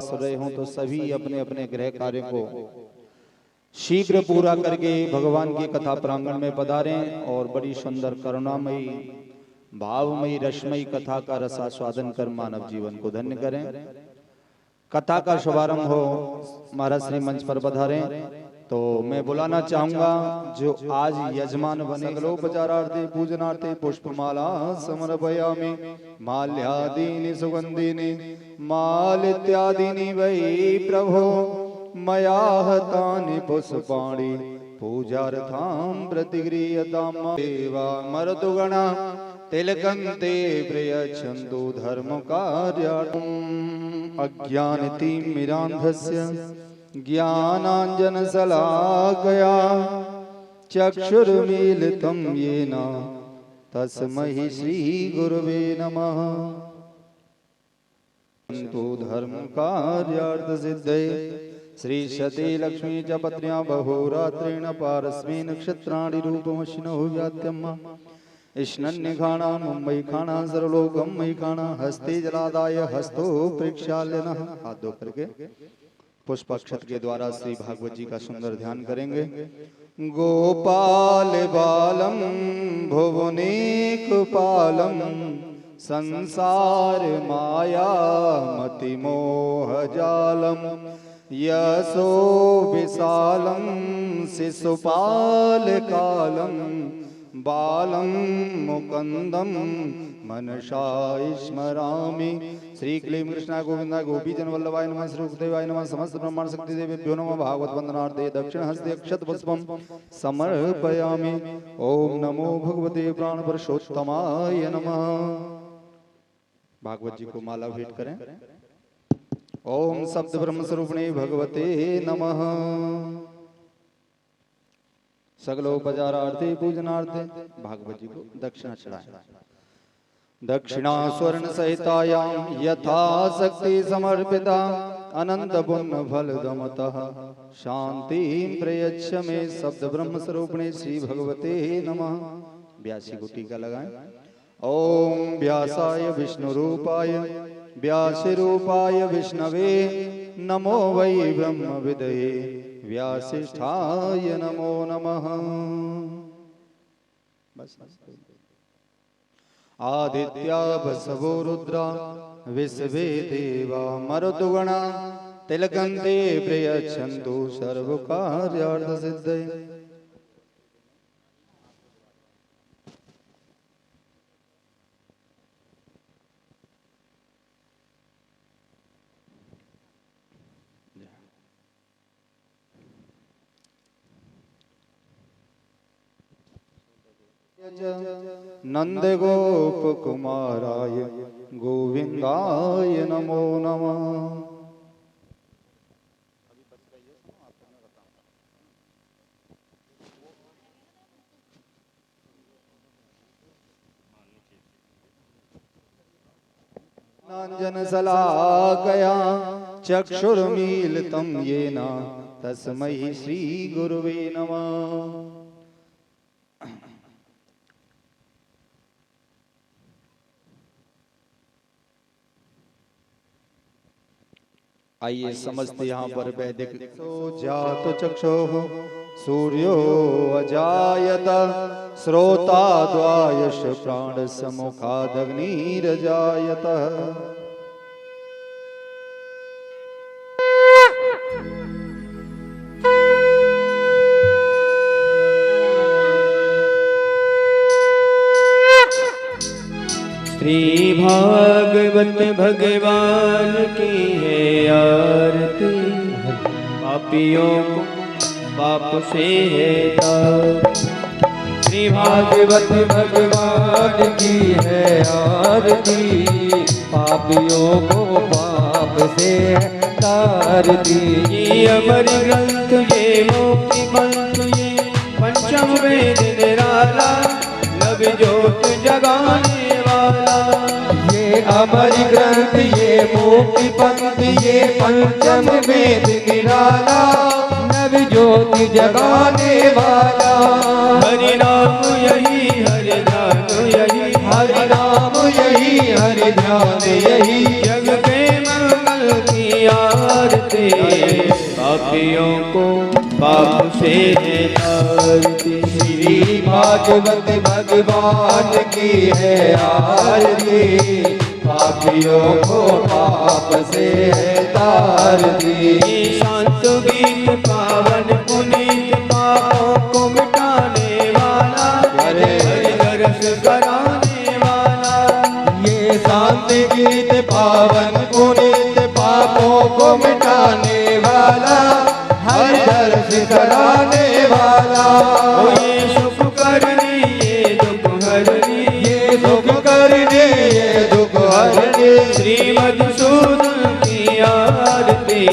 सुन रहे हों तो सभी अपने अपने गृह कार्य को शीघ्र पूरा करके भगवान की कथा प्रांगण में पधारें और बड़ी सुंदर करुणामयी भावमयी रसमयी कथा का रसास्वादन कर मानव जीवन को धन्य करें। कथा का शुभारंभ हो महाराज श्री मंच पर पधारें। तो मैं बुलाना चाहूंगा जो आज यजमान बने गलोपचारार्थे पूजनार्थे पुष्पमाला समर्पयामि माल्यादीनि सुगंधिनि मालित्यादीनि वै प्रभो मया हतानि पुष्पाणि पूजार्थां प्रतिगृह्यतां देवा मरुतुगणा तिलकन्ते प्रयच्छन्तु धर्मकार्यार्थम् अज्ञानतिमिरान्धस्य ज्ञानाञ्जनशलाकया चक्षुर्मीलितं येन तस्मै श्रीगुरवे नमः। धर्मकार्यार्थसिद्धये श्री सती लक्ष्मी च पत्न्या बहुरात्रेण पारस्मै नक्षत्राणि रूपमश्विनो व्यात्यम्मा स्नन्निखाणा मुंबई खाना सर्वलोकम मई खाना हस्ते जलादाय हस्तो प्रेक्षाल्यनः। हाथ धो करके पुष्पाक्षत के द्वारा श्री भागवत जी का सुंदर ध्यान करेंगे। गोपाल बालम भुवनेकपालम संसार माया मति मोह जालम यशो विशालम शिशुपाल कालम बालम मुकुंदम मनसा स्मरामि। श्री क्लीं कृष्णा गोविंदा गोपी जन वल्लभाय नमः श्री सुखदेवाय नमः समस्त ब्रह्मांड शक्ति देवेभ्यो नमः। भागवत वंदनार्थे दक्षिण हस्ते अक्षत पुष्पम समर्पयामि। ओम नमो भगवते प्राण पुरुषोत्तमाय नमः। भागवत जी को माला भेंट करें। ओम शब्द ब्रह्म स्वरूपिणे भगवते नमः। सगलोपचारार्थे पूजनार्थे भागवत जी को दक्षिणा चढ़ाएं। दक्षिणा स्वर्ण सहितायां यथा शक्ति समर्पिता अनंत पुण्य फल दमतः शांति प्रयच्छ मे। शब्द ब्रह्म स्वरूपिणे श्री भगवते नमः। 82 को टीका लगाएं। ओम व्यासाय विष्णु रूपाय व्यासी रूपाय विष्णवे नमो वै ब्रह्म विदये व्यासिष्ठाय नमो नमः। आदित्या बसवो रुद्रा विश्वे देवा मरुतुगणा तिलकन्ते प्रयच्छन्तु सर्वकार्यार्थसिद्धये। नंद गोप कुमाराय गोविंदाय नमो नमः। नाञ्जनशलाकया चक्षुर्मीलितं येन तस्मै श्रीगुरवे नमः। आइए समझते यहाँ पर वैदिक जात चक्षुः सूर्यो अजायत श्रोता द्वायश प्राण समुखादग्निरजायत। श्री भागवत भगवान की है आरती पापियों को पाप से है तार। श्री भागवत भगवान की है आरती पापियों को पाप से तारती। ये अमर ग्रंथ ये मोक्ति पंथ ये पंचम वेद निराला नव ज्योत जगाने वाला। ये अमर ग्रंथ ये मुक्ति पंथ ये पंचम वेद निराला नव ज्योति जगाने वाला। हरि नाम यही हरि ध्यान यही हरि नाम यही हरि ध्यान यही जग के मंगल की तारती, पापियों को पाप से है तारती। श्री भागवत भगवान की है आरती, पापियों को पाप से है तारती। ये शांत गीत पावन पुनीत, पापों को मिटाने वाला, हरि दर्श कराने वाला। ये शांत गीत पावन पुनीत, पापों को मिटाने वाला, हर दर्श कराने वाला। ओ ये सुख करनी ये दुख हरनी, ये दुख करने ये दुख हरने, श्री मधुसूदन की आरती,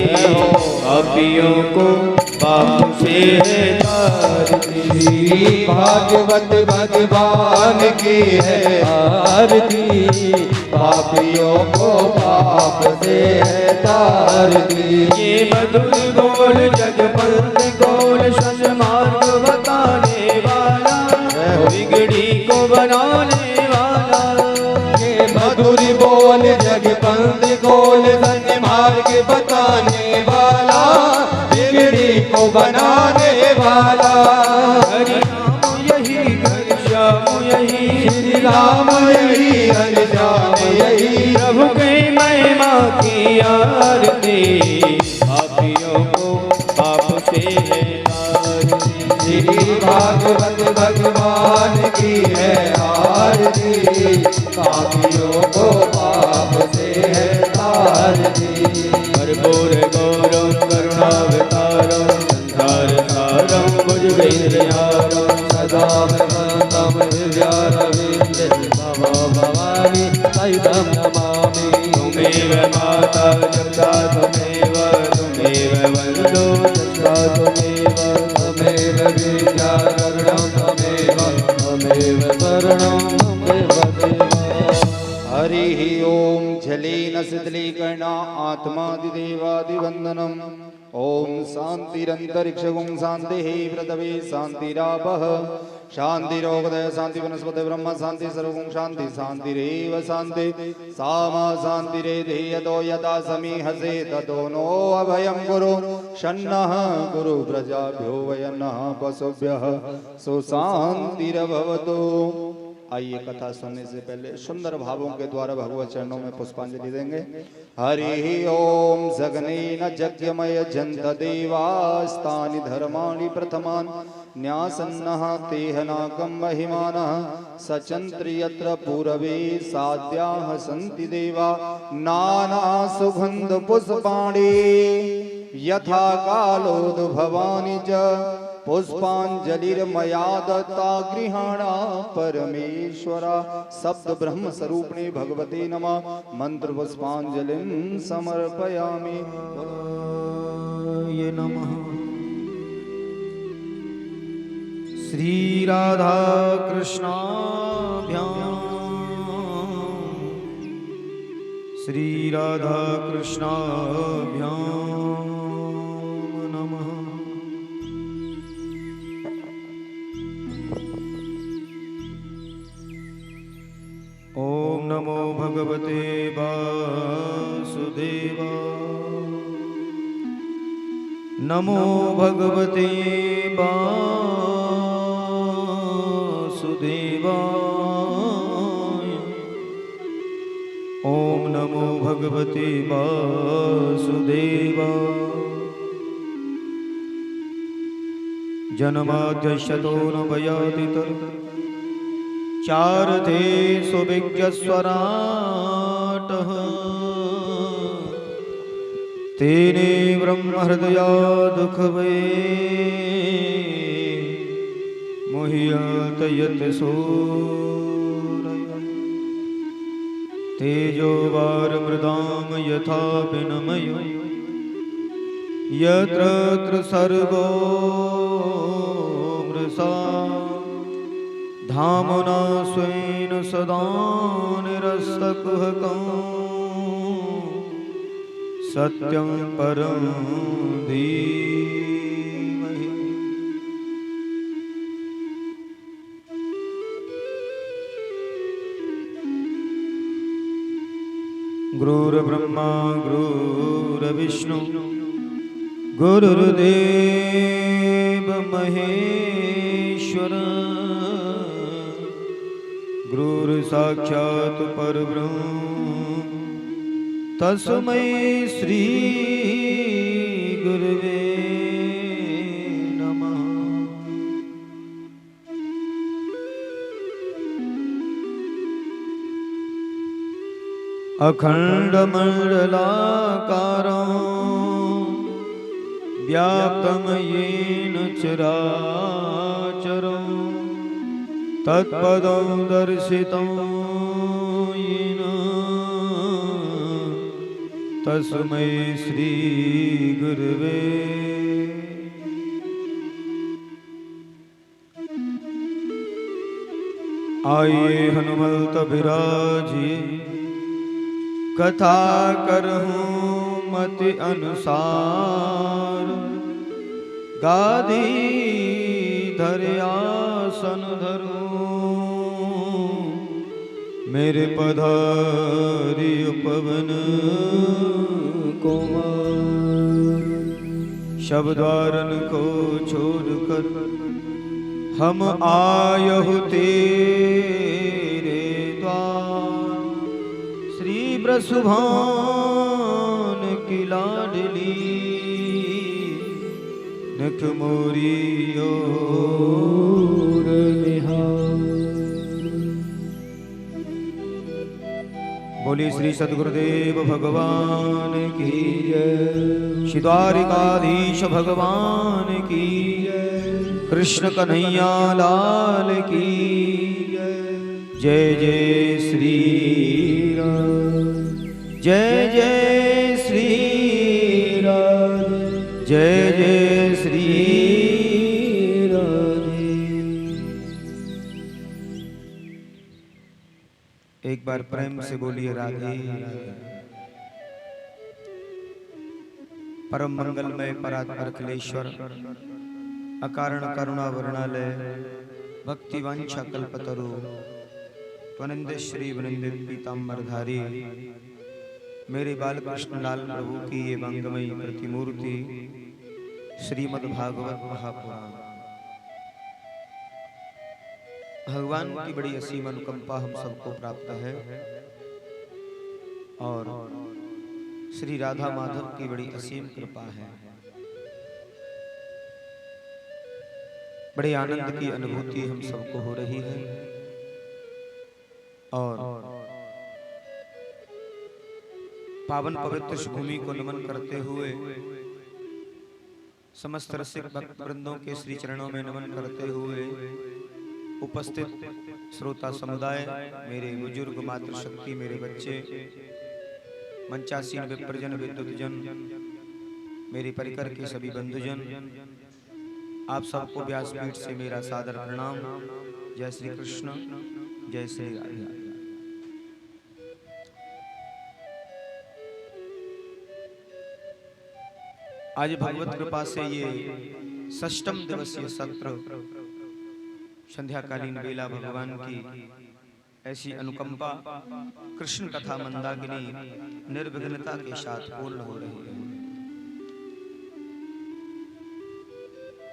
पापियों को पाप से है तारती। श्री भागवत भगवान की है आरती, पापियों को पाप से है तारती। ये मधुर बोल जगपंथ गोल, सन्मार्ग बताने वाला, बिगड़ी को बनाने वाला। ये मधुर बोल जगपंथ गोल, सन्मार्ग बताने वाला, बिगड़ी को बनाने वाला। हरि नाम यही घनश्याम यही, श्री राम यही हरि श्याम यही, प्रभु के महिमा की आरती, पापियों को पाप से है तारती। श्री भागवत भगवान की है आरती, पापियों को पाप से है तारती। कर्पूर गौरम करुणावतारम, संसार सारम भुजगेन्द्रहारम, सदा भगवन्तं हृदयारविन्दे भवो भवानी सहितं नमामि। त्वमेव माता जगता त्वमेव, त्वमेव वन्दो जगता त्वमेव, त्वमेव विद्या करुणं त्वमेव, त्वमेव शरणं त्वमेव देव। हरि ओम जलेन शिथिलीकर्णा आत्मादिदेवादिवन्दनम्। ओम शांतिरंतरिक्षगुं शांतिः पृथ्वी शांतिरापः शांतिरोगदय शांति वनस्पति ब्रह्म शांति सर्वगुं शांति शांतिरेव शांति सामा शांतिरेधि यतो यथा समीहसे ततो नो अभयं गुरु शन्नः गुरु प्रजाभ्यो वयन्नः पशुभ्यः सुशांतिरभवतु। आइए कथा सुनने से पहले सुंदर भावों के द्वारा भगवत चरणों में पुष्पांजलि देंगे। हरि ओम सगनेन यज्ञमय जंत देवास्तानि धर्माणि प्रथमान् न्यासन्नः तेहनाकं महिमानः सचन्त्र यत्र पूर्वे साद्याः सन्ति देवा नाना सुगन्ध पुष्पाणि यथा कालोद्भवानि च पुष्पांजलिर्मया दत्ता गृहाणा परमेश्वरा। शब्द ब्रह्म स्वरूपिणे भगवते नमः। मंत्र पुष्पांजलिं समर्पयामि। ये नमः। श्री राधा कृष्णाभ्यां, श्री राधा कृष्णाभ्यां नमः। ओम नमो भगवते वासुदेवा, नमो भगवते वासुदेवाय। ओम नमो भगवते वासुदेवाय। जन्माद्यशतो न भयाति चारथे सुविज्ञस्वराटः, तेने ब्रह्महृदया दुःखवे मुह्यत यत् सूरय। तेजो वारमृदां यथा विनिमयो यत्र तत्र सर्गो मृषा। धाम्ना स्वेन सदा निरस्तकुहकं सत्यं परं धीमहि। गुरुर्ब्रह्मा गुरुर्विष्णु गुरुर्देव महेश्वर गुरु साक्षात् परब्रह्म तस्मै श्री गुरुवे नमः। अखंड मंडलाकारं व्याप्तं येन चराचरं तत्पदं दर्शितं येन तस्मै श्री गुरुवे। आइए हनुमंत बिराजिए कथा करहूँ मति अनुसार गादी धर आसन धरूं मेरे पधारी पवन कुमार। शब्दारन को छोड़कर हम आयहु तेरे द्वार श्री ब्रसुभान की लाडली नख मोरी ओर निहार। बोली श्री सद्गुरुदेव भगवान की जय। श्री द्वारिकाधीश भगवान की जय। कृष्ण कन्हैया लाल की जय। जय श्री राम। जय जय श्री राम। जय जय श्री राधे। एक बार प्रेम से बोलिए राधे। परम मंगलमय परात्पर अखिलेश्वर अकारण करुणा वर्णालय भक्ति वांछा कल्पतरु त्वनिंद श्री वृंद पीताम्बरधारी मेरे बालकृष्ण लाल प्रभु की ये मंगमयी प्रतिमूर्ति श्रीमद् भागवत महापुराण। भगवान की बड़ी असीम अनुकंपा हम सबको प्राप्त है और श्री राधा माधव की बड़ी असीम कृपा है। बड़े आनंद की अनुभूति हम सबको हो रही है और पावन पवित्र इस भूमि को नमन करते हुए समस्त रसिक भक्त वृंदों के श्री चरणों में नमन करते हुए उपस्थित श्रोता समुदाय, मेरे बुजुर्ग, मातृशक्ति, मेरे बच्चे, मंचासीन विप्रजन, विद्युतजन, मेरे परिकर के सभी बंधुजन, आप सबको व्यासपीठ से मेरा सादर प्रणाम। जय श्री कृष्ण, जय श्री राधे। आज भगवत कृपा से ये षष्ठम दिवसीय सत्र संध्याकालीन बेला भगवान की ऐसी अनुकंपा कृष्ण कथा मंदाकिनी निर्विघ्नता के साथ पूर्ण हो रही है।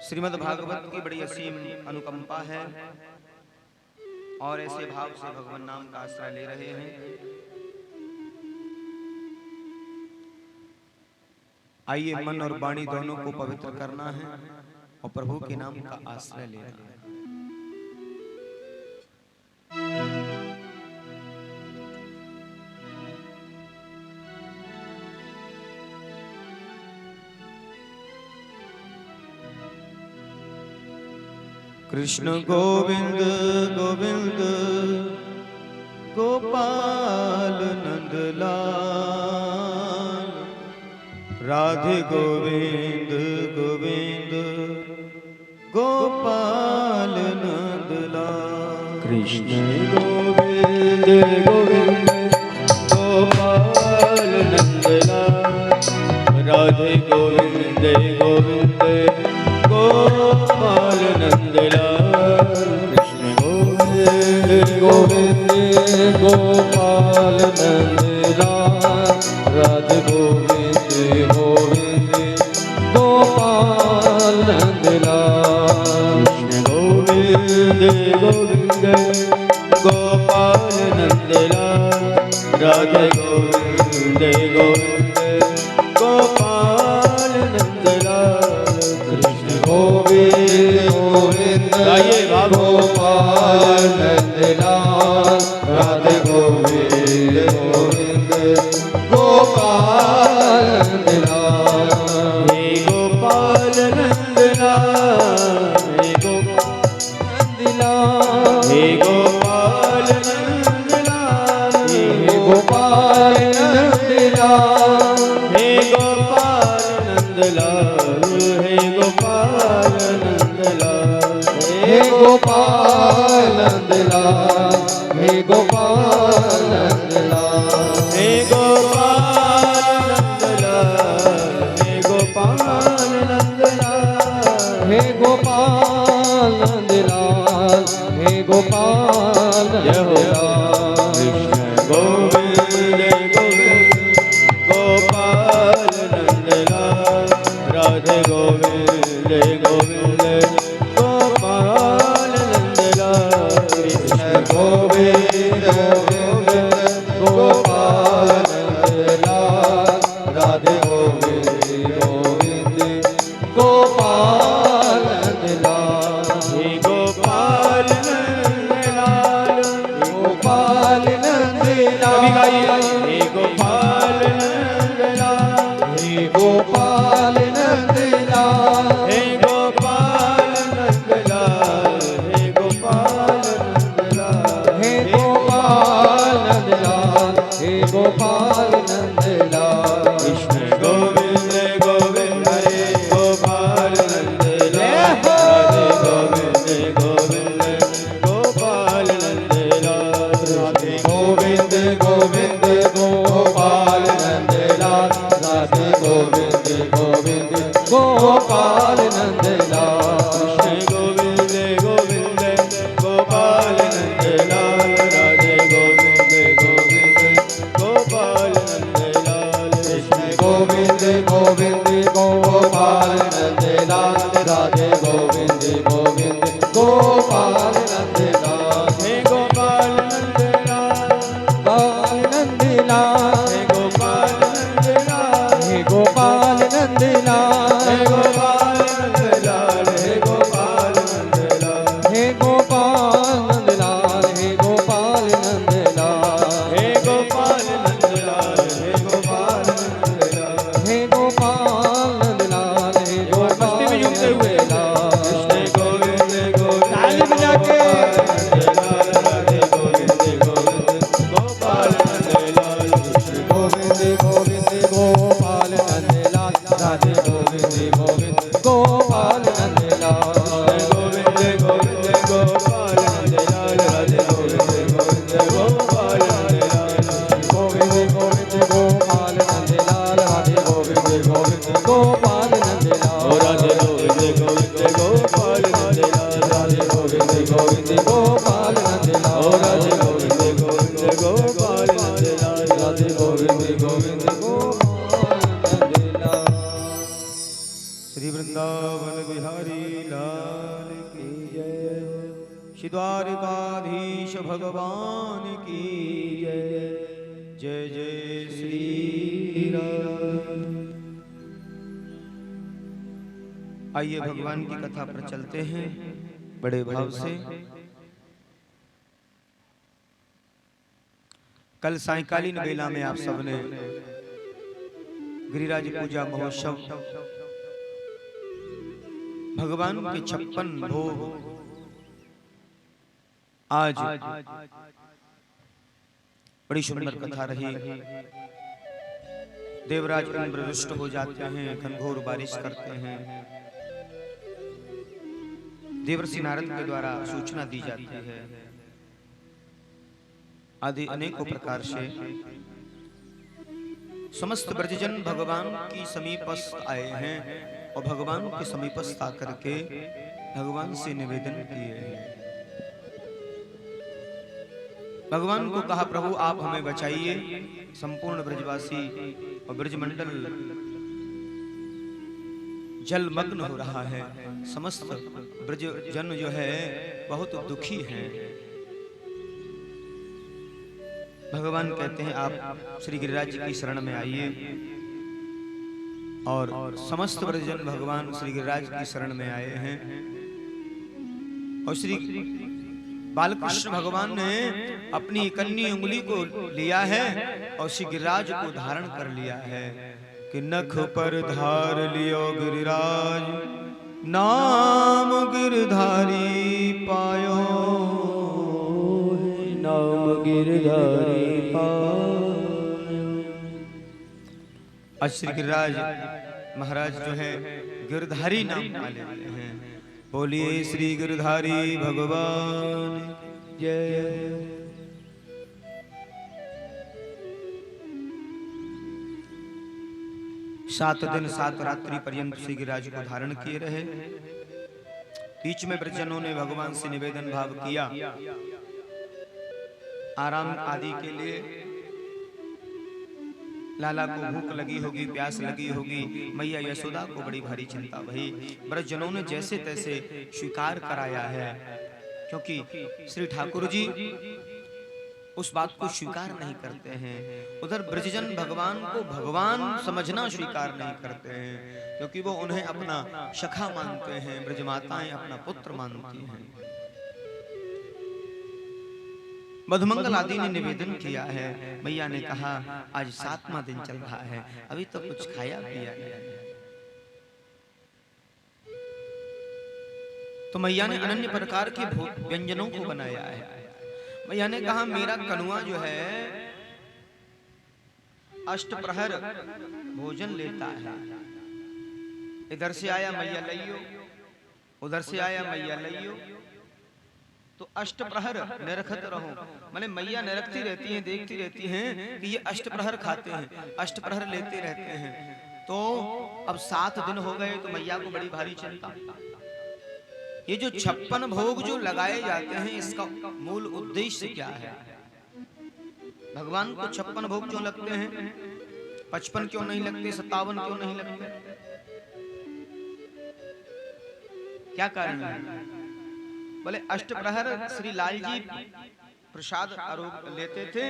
श्रीमद् भागवत की बड़ी असीम अनुकंपा है और ऐसे भाव से भगवान नाम का आश्रय ले रहे हैं। आइए मन और वाणी दोनों को पवित्र करना है और प्रभु के नाम का आश्रय लेना है। कृष्ण गोविंद गोविंद गोपाल नंदलाल, राधे गोविंद गोविंद गोपाल नंदलाल। कृष्ण गोविंद गोविंद गोपाल नंदलाल, राधे गोविंद गोविंद गोपाल नंदलाल। कृष्ण गोविंद गोविंद गोपाल नंदलाल, राधे गोविंद गोविंद नंदलाल हे गोपाल नंदलाल हे गोपाल नंदलाल हे गोपाल नंदलाल हे गोपाल नंदलाल हे गोपाल नंदलाल हे गोपाल नंदलाल हे गोपाल नंदलाल कृष्ण गोविंद गोविंद गोपाल नंदलाल राधे गोविंद गोविंद गोपाल नंदलाल कृष्ण गोविंद गोविंद गोपाल नंदलाल राधे गोविंद गोविंद गोपाल नंदलाल हे गोपाल नंदलाल गोपाल नंदलाल हे गोपाल नंदलाल हे गोपाल नंदलाल हे गोपाल नंदलाल हे गोपाल नंदलाल हे गोपाल नंदलाल हे गोपाल नंदलाल कृष्ण गोविंद गोविंद हरे गोपाल नंदलाल राधे गोविंद गोविंद गोपाल नंदलाल राधे गोविंद गोविंद गोपाल नंदलाल राधे गोविंद गोविंद गोपाल नंदलाल कृष्ण गोविंद गोविंद गोपाल नंदलाल राधे गोविंद गोविंद गोपाल नंदलाल कृष्ण गोविंद गोविंद गोपाल नंदलाल राधे गोविंद गोविंद गोपाल नंदलाल हे गोपाल नंदलाल गोपाल नंदलाल हे गोपाल नंदलाल हे गोपाल नंदलाल हे गोपाल नंदलाल हे गोपाल नंदलाल हे गोपाल नंदलाल हे गोपाल नंदलाल हे गोपाल नंदलाल हे गोपाल नंदलाल हे गोपाल नंदलाल हे मस्ती में झूमते हुए कृष्ण गोविंद गोविंद ताली बजा के राधे गोविंद गोविंद गोपाल नंदलाल कृष्ण गोविंद गोविंद गोपाल नंदलाल राधे गोविंद गोविंद गोपाल नंदलाल गोविंद गोविंद गोपाल नंदलाल राधे गोविंद गोविंद गोपाल नंदलाल गोविंद गोविंद गोपाल नंदलाल राधे गोविंद गोविंद गोपाल नंदलाल राधे गोविंद गोविंद गोपाल नंदलाल राधे गोविंद गोविंद गोपाल नंदलाल राधे गोविंद गोविंद गोपाल नंदलाल राधे गोविंद गोविंद गोपाल नंदलाल श्री वृंदावन बिहारी लाल की जय श्री द्वारकाधीश भगवान की जय जय जय श्री राम। आइए भगवान की कथा पर चलते हैं बड़े भाव से। कल सायंकालीन बेला में आप सबने गिरिराज पूजा महोत्सव भगवान के 56 भोग आज बड़ी सुंदर कथा रही। देवराज इंद्र रुष्ट हो जाते हैं, घनघोर बारिश करते हैं। देवर्षि नारद के द्वारा सूचना दी जाती है। आदि अनेकों प्रकार से समस्त ब्रजजन भगवान की समीपस्थ आए हैं और भगवान के समीपस्थ आकर के भगवान से निवेदन किए हैं। भगवान को कहा, प्रभु आप हमें बचाइए। संपूर्ण ब्रजवासी और ब्रजमंडल जलमग्न हो रहा है। समस्त ब्रजजन जो है बहुत दुखी हैं। भगवान कहते हैं आप श्री गिरिराज जी की शरण में आइए और समस्त ब्रजजन भगवान श्री गिरिराज की शरण में आए हैं। और श्री बालकृष्ण भगवान ने अपनी कन्नी उंगली को लिया है और श्री गिरिराज को धारण कर लिया है कि नख पर धार लियो गिरिराज, नाम गिरधारी पायो, नाम गिरधारी पायो। आज श्री गिरिराज महाराज जो है गिरधारी नाम वाले हैं। बोलिए श्री गिरधारी भगवान जय। 7 दिन 7 रात्रि पर्यंत श्री गिरिराज को धारण किए रहे। बीच में ब्रजजनों ने भगवान से निवेदन भाव किया आराम आदि के लिए। लाला को भूख लगी होगी, प्यास लगी होगी, मैया यशोदा को बड़ी भारी चिंता भई। ब्रजजनों ने जैसे तैसे स्वीकार कराया है, क्योंकि श्री ठाकुर जी उस बात को स्वीकार नहीं करते हैं। उधर ब्रजजन भगवान को भगवान समझना स्वीकार नहीं करते हैं, क्योंकि वो उन्हें अपना सखा मानते हैं, ब्रजमाताएं अपना पुत्र मानती हैं। मधुमंगल आदि ने निवेदन किया है। मैया ने कहा आज 7वां दिन चल रहा है, अभी तो कुछ खाया पिया नहीं। तो मैया ने अनन्य प्रकार के व्यंजनों को बनाया है। मैया ने कहा मेरा कनुआ जो है अष्टप्रहर भोजन लेता है। इधर से आया मैया लइयो, उधर से आया मैया लइयो, तो अष्टप्रहर निरखत रहो। माने मैया निरखती रहती हैं, देखती रहती हैं कि ये अष्टप्रहर खाते हैं, अष्टप्रहर लेते रहते हैं। तो अब 7 दिन हो गए तो मैया को बड़ी भारी चिंता। ये जो 56 भोग जो लगाए जाते हैं, इसका मूल उद्देश्य क्या है? भगवान को 56 भोग क्यों लगते हैं? 55 क्यों नहीं लगते? 57 क्यों नहीं लगते? क्या कारण है? बोले अष्टप्रहर श्री लाल जी प्रसाद आरोप लेते थे,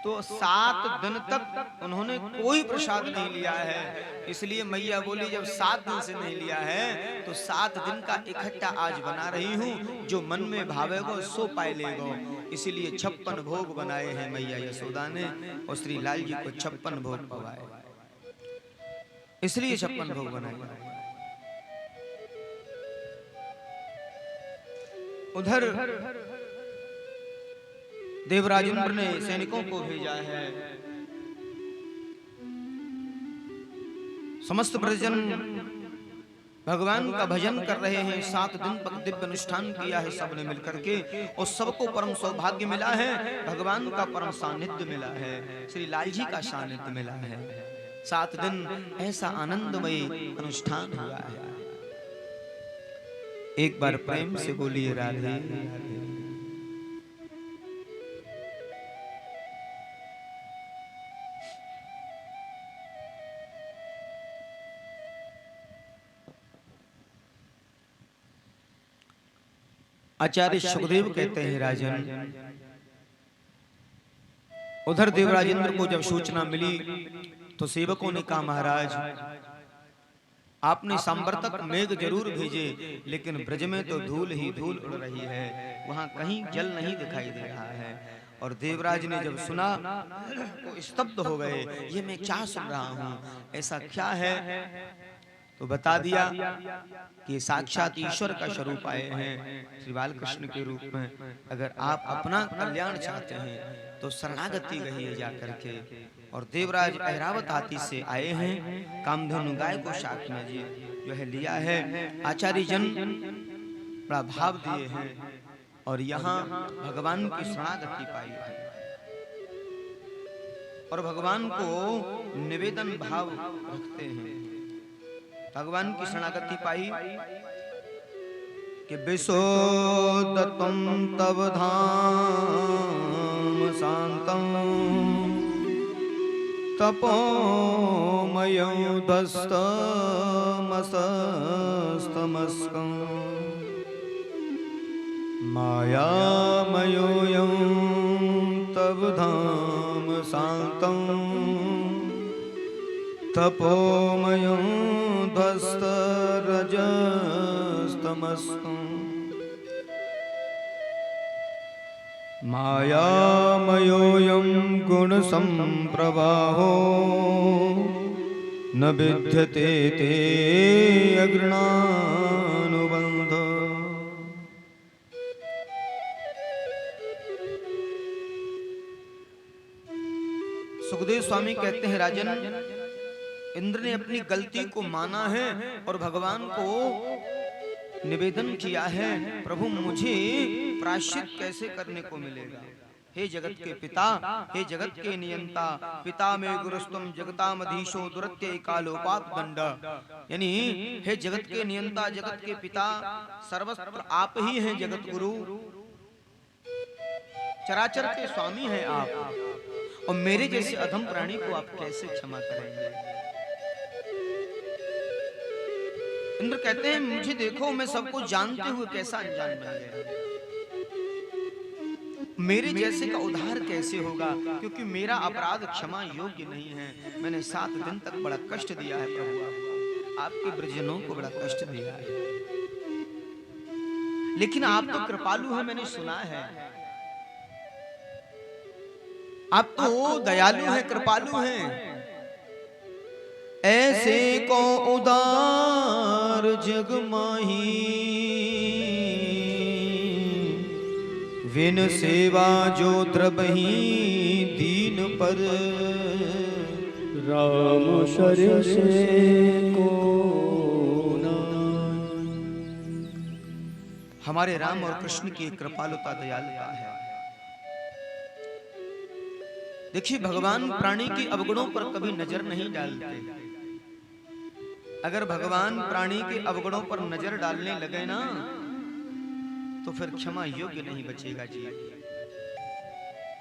तो 7 दिन तक उन्होंने कोई प्रसाद नहीं लिया है। इसलिए मैया बोली जब 7 दिन से नहीं लिया है तो 7 दिन का इकट्ठा आज बना रही हूँ, जो मन में भावेगो सो पाए लेगो। इसीलिए 56 भोग बनाए हैं मैया यशोदा ने, और श्री लाल जी को 56 भोग पवाए, इसलिए 56 भोग बनाए। उधर देवराजेंद्र ने सैनिकों को भेजा है। समस्त ब्रजजन भगवान का भजन कर रहे हैं। 7 दिन तक दिव्य अनुष्ठान किया है सबने मिलकर के, और सबको परम सौभाग्य मिला है, भगवान का परम सानिध्य मिला है, श्री लाल जी का सानिध्य मिला है। 7 दिन ऐसा आनंदमय अनुष्ठान हुआ है। एक बार प्रेम से बोलिए राधे। आचार्य सुखदेव कहते हैं राजन, उधर देवराजेंद्र को जब सूचना मिली तो सेवकों ने कहा महाराज आपने सांबर तक मेघ जरूर भेजे, लेकिन ब्रज में तो धूल ही धूल उड़ रही है, वहां कहीं जल नहीं दिखाई दे रहा है। और देवराज ने जब सुना तो स्तब्ध हो गए, ये मैं क्या सुन रहा हूँ, ऐसा क्या है? तो बता दिया कि साक्षात ईश्वर का स्वरूप आए हैं श्री बालकृष्ण के रूप में। अगर आप अपना कल्याण चाहते हैं तो शरणागति कहिए जा करके। और देवराज ऐरावत हाथी से आए हैं, कामधेनु गाय को साथ में जी जो है लिया है। आचार्य जन बड़ा भाव दिए हैं और यहाँ भगवान की शरणागति पाई है, और भगवान को निवेदन भाव रखते हैं। भगवान की शरणागति पाई कि विशोदतम तव धाम शांतम तपोमयं दस्तमस्तमस्कं मायामयोऽयं तव धाम शांतं तपोमयं ध्वस्तरजस्तमस्कं मायामयोऽयं गुणसंप्रवाहो न विद्यते ते अगृणानुबन्ध। सुखदेव स्वामी कहते हैं राजन, इंद्र ने अपनी गलती को माना है और भगवान को निवेदन किया है, प्रभु मुझे प्रायश्चित कैसे करने को मिलेगा। हे जगत के पिता, हे जगत के नियंता, पिता में गुरुस्तुम जगतामधीशो दुरत्य कालोपात दंड। यानी हे जगत के नियंता, जगत के पिता, सर्वत्र आप ही हैं जगत गुरु, चराचर के स्वामी हैं आप, और मेरे जैसे अधम प्राणी को आप कैसे क्षमा करेंगे। इंद्र कहते हैं मुझे देखो, मैं सबको जानते हुए कैसा अनजान बन गया, मेरे जैसे का उद्धार कैसे होगा, क्योंकि मेरा अपराध क्षमा योग्य नहीं है। मैंने 7 दिन तक बड़ा कष्ट दिया है प्रभु, आपके ब्रजनों को बड़ा कष्ट दिया है, लेकिन आप तो कृपालु हैं, मैंने सुना है, आप तो दयालु हैं, कृपालु हैं। ऐसे को उदार जग माही, विन सेवा जो द्रबही दीन पर। राम शर से को हमारे राम और कृष्ण की कृपालुता दयालुता है। देखिए भगवान प्राणी की अवगुणों पर कभी नजर नहीं डालते। अगर भगवान प्राणी के अवगुणों पर नजर डालने लगे ना, तो फिर क्षमा योग्य नहीं बचेगा जी।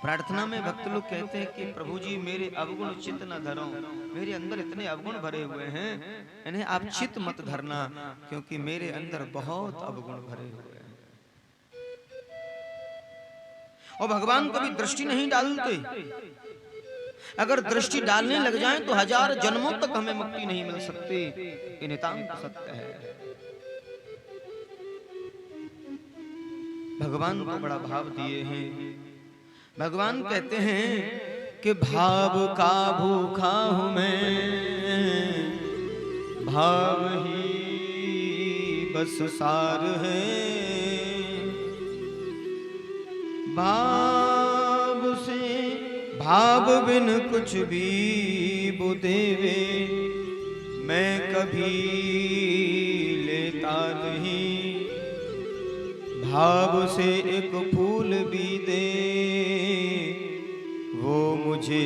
प्रार्थना में भक्त लोग कहते हैं कि प्रभु जी मेरे अवगुण चित्त न धरो, मेरे अंदर इतने अवगुण भरे हुए हैं, इन्हें आप चित्त मत धरना, क्योंकि मेरे अंदर बहुत अवगुण भरे हुए हैं। और भगवान कभी दृष्टि नहीं डालते। अगर दृष्टि डालने लग जाएं तो 1000 जन्मों तक हमें मुक्ति नहीं मिल सकती। ये नितांत सत्य है। भगवान को बड़ा भाव दिए हैं। भगवान कहते हैं कि भाव का भूखा हूं मैं, भाव ही बस सार है। भाव से भाव बिन कुछ भी बुदेवे, मैं कभी लेता नहीं। भाव से एक फूल भी दे, वो मुझे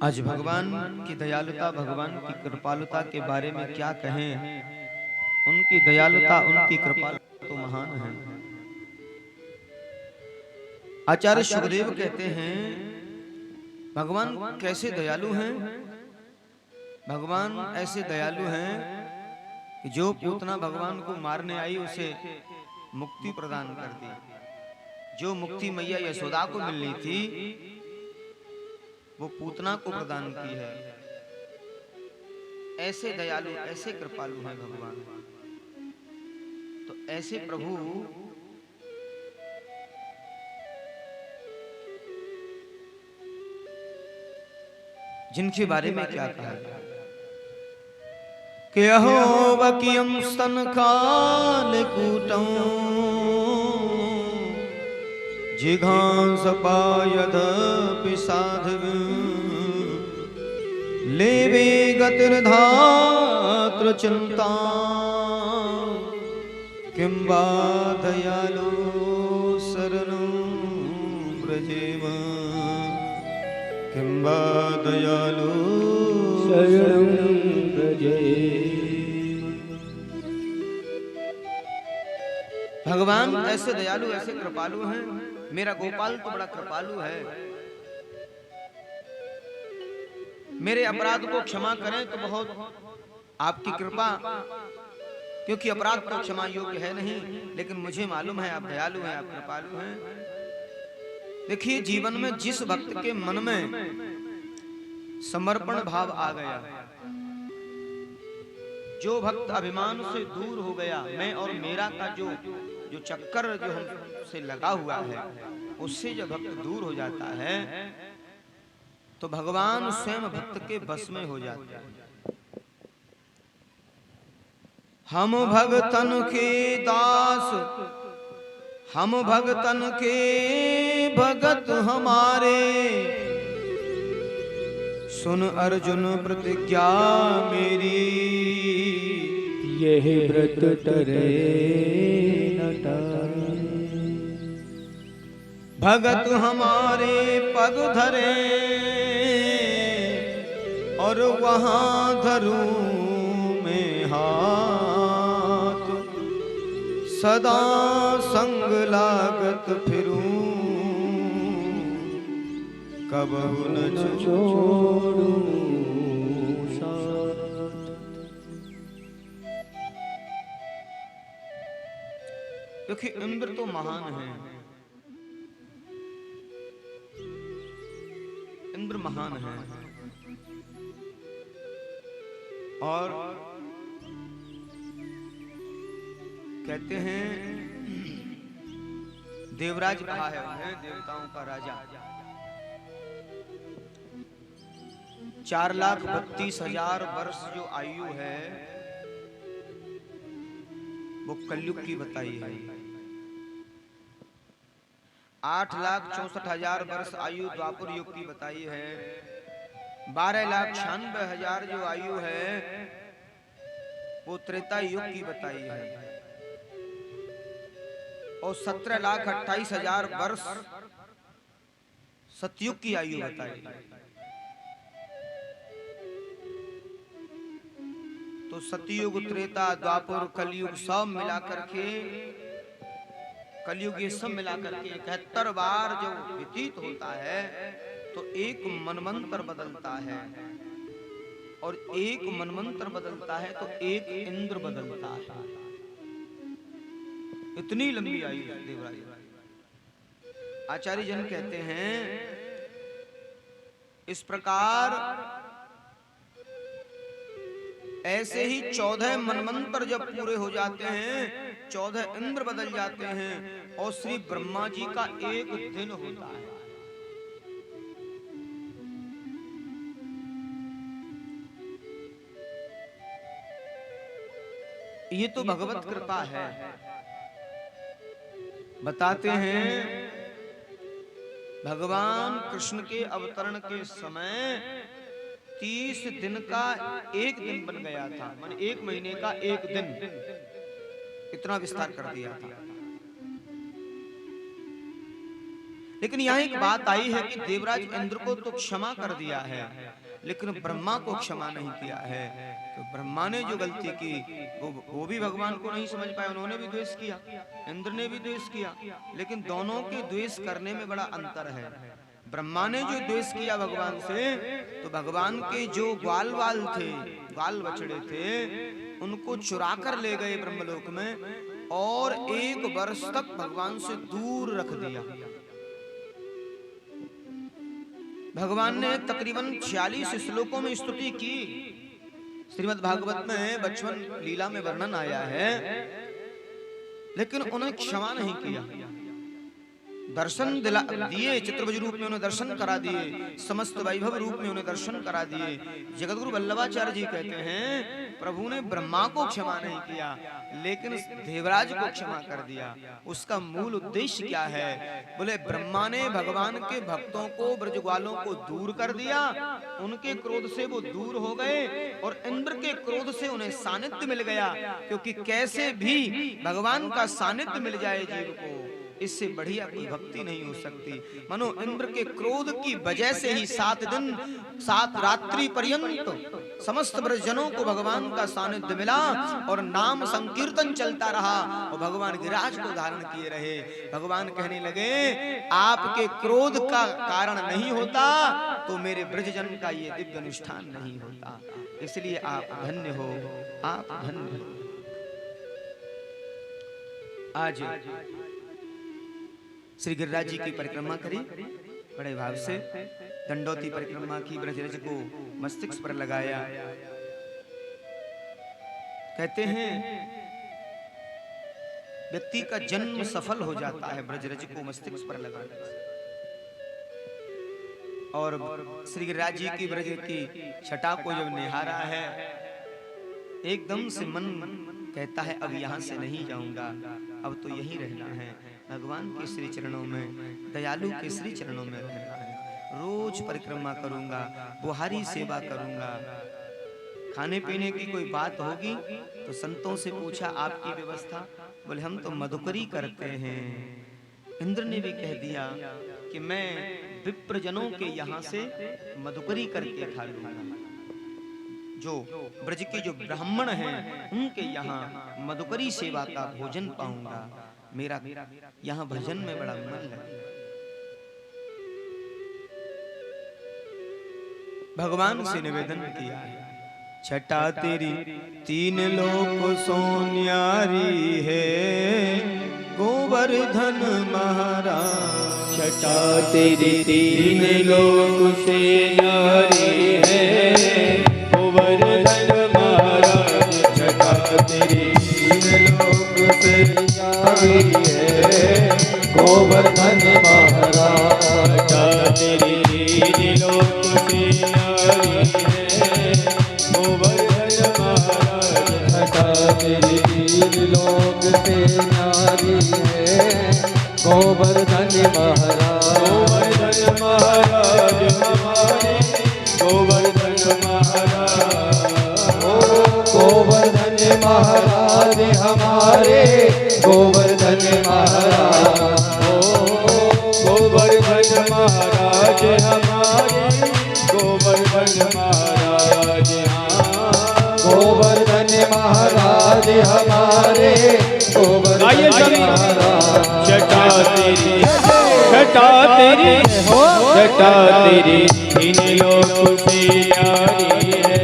आज भगवान की दयालुता, भगवान की कृपालुता के बारे में क्या कहें। उनकी दयालुता, उनकी कृपालुता तो महान है। आचार्य सुखदेव कहते हैं भगवान कैसे दयालु हैं। भगवान ऐसे दयालु हैं कि जो पूतना भगवान को मारने आई उसे मुक्ति प्रदान कर दी। जो मुक्ति मैया यशोदा को मिलनी थी वो पूतना को प्रदान की है। ऐसे दयालु, ऐसे कृपालु हैं भगवान। तो ऐसे प्रभु जिनके बारे में क्या कहा कि अहो वकियम स्तन काल कूटं जिघांस पायद पिसाधव लेवे गतिर्धात्र चिंता किं वा दयालो शरणं व्रजेम किं वा दयालो शरणं व्रजेम। भगवान ऐसे दयालु, ऐसे कृपालु हैं। मेरा गोपाल तो बड़ा कृपालु है। मेरे अपराध को क्षमा करें तो बहुत आपकी कृपा, क्योंकि अपराध तो क्षमा योग्य है नहीं, लेकिन मुझे मालूम है आप दयालु हैं, आप कृपालु हैं। देखिए जीवन में जिस भक्त के मन में समर्पण भाव आ गया, जो भक्त अभिमान से दूर हो गया, मैं और मेरा का जो चक्कर जो हमसे लगा हुआ है, उससे जो भक्त दूर हो जाता है तो भगवान स्वयं भक्त के बस में हो जाते हैं। हम भगतन के दास, हम भगतन के भगत हमारे, सुन अर्जुन प्रतिज्ञा मेरी, यह व्रत टरे न टारे। भगत हमारे पग धरे और वहां धरूं में हाथ, सदा संग लागत फिरूं, कबहु न छोड़ूं साथ। देखिए इंद्र तो महान है, इंद्र महान है और कहते हैं देवराज कहा है उन्हें, देवताओं का राजा। 4,32,000 वर्ष जो आयु है वो कलयुग की बताई है। 8,64,000 वर्ष आयु द्वापर युग की बताई है। 12,96,000 जो आयु है वो त्रेता युग की बताई है और 17,28,000 वर्ष सतयुग की आयु बताई है। तो सतयुग, त्रेता, द्वापर, कलयुग सब मिलाकर के, कलयुग ये सब मिलाकर के 71 बार जब व्यतीत होता है तो एक मनवंतर बदलता है और एक मनवंतर बदलता है तो एक इंद्र बदलता है। इतनी लंबी आयु देवराज। आचार्य जन कहते हैं इस प्रकार ऐसे ही 14 मनवंतर जब पूरे हो जाते हैं, 14 इंद्र बदल जाते हैं और श्री ब्रह्मा जी का एक दिन होता है। ये तो भगवत कृपा है। बताते हैं भगवान कृष्ण के अवतरण के समय 30 दिन का एक दिन बन गया था, माने 1 महीने का एक दिन, इतना विस्तार कर दिया था। लेकिन यहाँ एक बात आई है कि देवराज इंद्र को तो क्षमा कर दिया है लेकिन ब्रह्मा को क्षमा नहीं किया है। तो ब्रह्मा ने जो गलती की वो भी भगवान को नहीं समझ पाए, उन्होंने भी द्वेष किया, इंद्र ने भी द्वेष किया, लेकिन दोनों के द्वेष करने में बड़ा अंतर है। ब्रह्मा ने जो द्वेष किया भगवान से, तो भगवान के जो ग्वाल थे, ग्वाल बछड़े थे, उनको चुरा कर ले गए ब्रह्मलोक में और 1 वर्ष तक भगवान से दूर रख दिया। भगवान ने तकरीबन 46 श्लोकों में स्तुति की। श्रीमद् भागवत में बचपन लीला में वर्णन आया है, लेकिन उन्हें क्षमा नहीं किया। दर्शन दिए, चित्रभुज रूप में उन्हें दर्शन करा दिए, समस्त वैभव रूप में उन्हें दर्शन करा दिए। जगतगुरु वल्लभाचार्य जी कहते हैं प्रभु ने ब्रह्मा को क्षमा नहीं किया लेकिन देवराज को क्षमा कर दिया। उसका मूल उद्देश्य क्या है? बोले ब्रह्मा ने भगवान के भक्तों को, ब्रजग्वालों को दूर कर दिया, उनके क्रोध से वो दूर हो गए और इंद्र के क्रोध से उन्हें सानिध्य मिल गया। क्योंकि कैसे भी भगवान का सानिध्य मिल जाए जीव को, इससे बढ़िया कोई भक्ति नहीं हो सकती। मनो इंद्र के क्रोध की वजह से ही 7 दिन 7 रात्रि पर्यंत समस्त ब्रजजनों को भगवान का सानिध्य मिला और नाम संकीर्तन चलता रहा और भगवान गिरिराज को धारण किए रहे। भगवान कहने लगे आपके क्रोध का कारण नहीं होता तो मेरे ब्रजजन का ये दिव्य अनुष्ठान नहीं होता। इसलिए आप धन्य हो, आप धन्य हो। आज श्री गिरिराज जी की परिक्रमा करी बड़े भाव से, दंडोती परिक्रमा की, ब्रजरज को मस्तिष्क पर लगाया। कहते हैं व्यक्ति का जन्म सफल हो जाता है ब्रजरज को मस्तिष्क पर लगाने से। और श्री गिरिराज जी की ब्रज की छटा को जब निहारा है, एकदम से मन कहता है अब यहाँ से नहीं जाऊंगा, अब तो यहीं रहना है। भगवान के श्री चरणों में, दयालु के श्री चरणों में रहना है। रोज परिक्रमा करूंगा, बुहारी सेवा करूंगा। खाने पीने की कोई बात होगी तो संतों से पूछा आपकी व्यवस्था, बोले हम तो मधुकरी करते हैं। इंद्र ने भी कह दिया कि मैं विप्रजनों के यहाँ से मधुकरी करके खा लूंगा। जो ब्रज के जो ब्राह्मण हैं उनके यहाँ मधुकरी सेवा का भोजन पाऊंगा। मेरा यहाँ भजन में बड़ा मन है। भगवान से निवेदन किया है, छटा तेरी तीन लोक सोन्यारी है, गोवर्धन महाराज। छटा तेरी तीन लोक से न्यारी है, गोवर्धन महाराज। छटा तेरी तीन लोक से न्यारी है, गोवर्धन महाराज। छटा तेरी तीन लोक से न्यारी है, गोवर्धन महाराज। छटा तेरी तीन लोक से न्यारी है, गोवर्धन महाराज। गोवर्धन महाराज हमारे, गोवर्धन महाराज। गोवर्धन महाराज हमारे, गोवर्धन महाराज। गोवर्धन महाराज हमारे, गोवर्धन महाराज। गोवर्धन महाराज हमारे, गोवर्धन महाराज। छटा तेरी, छटा तेरी, छटा तेरी तीन लोक से न्यारी है,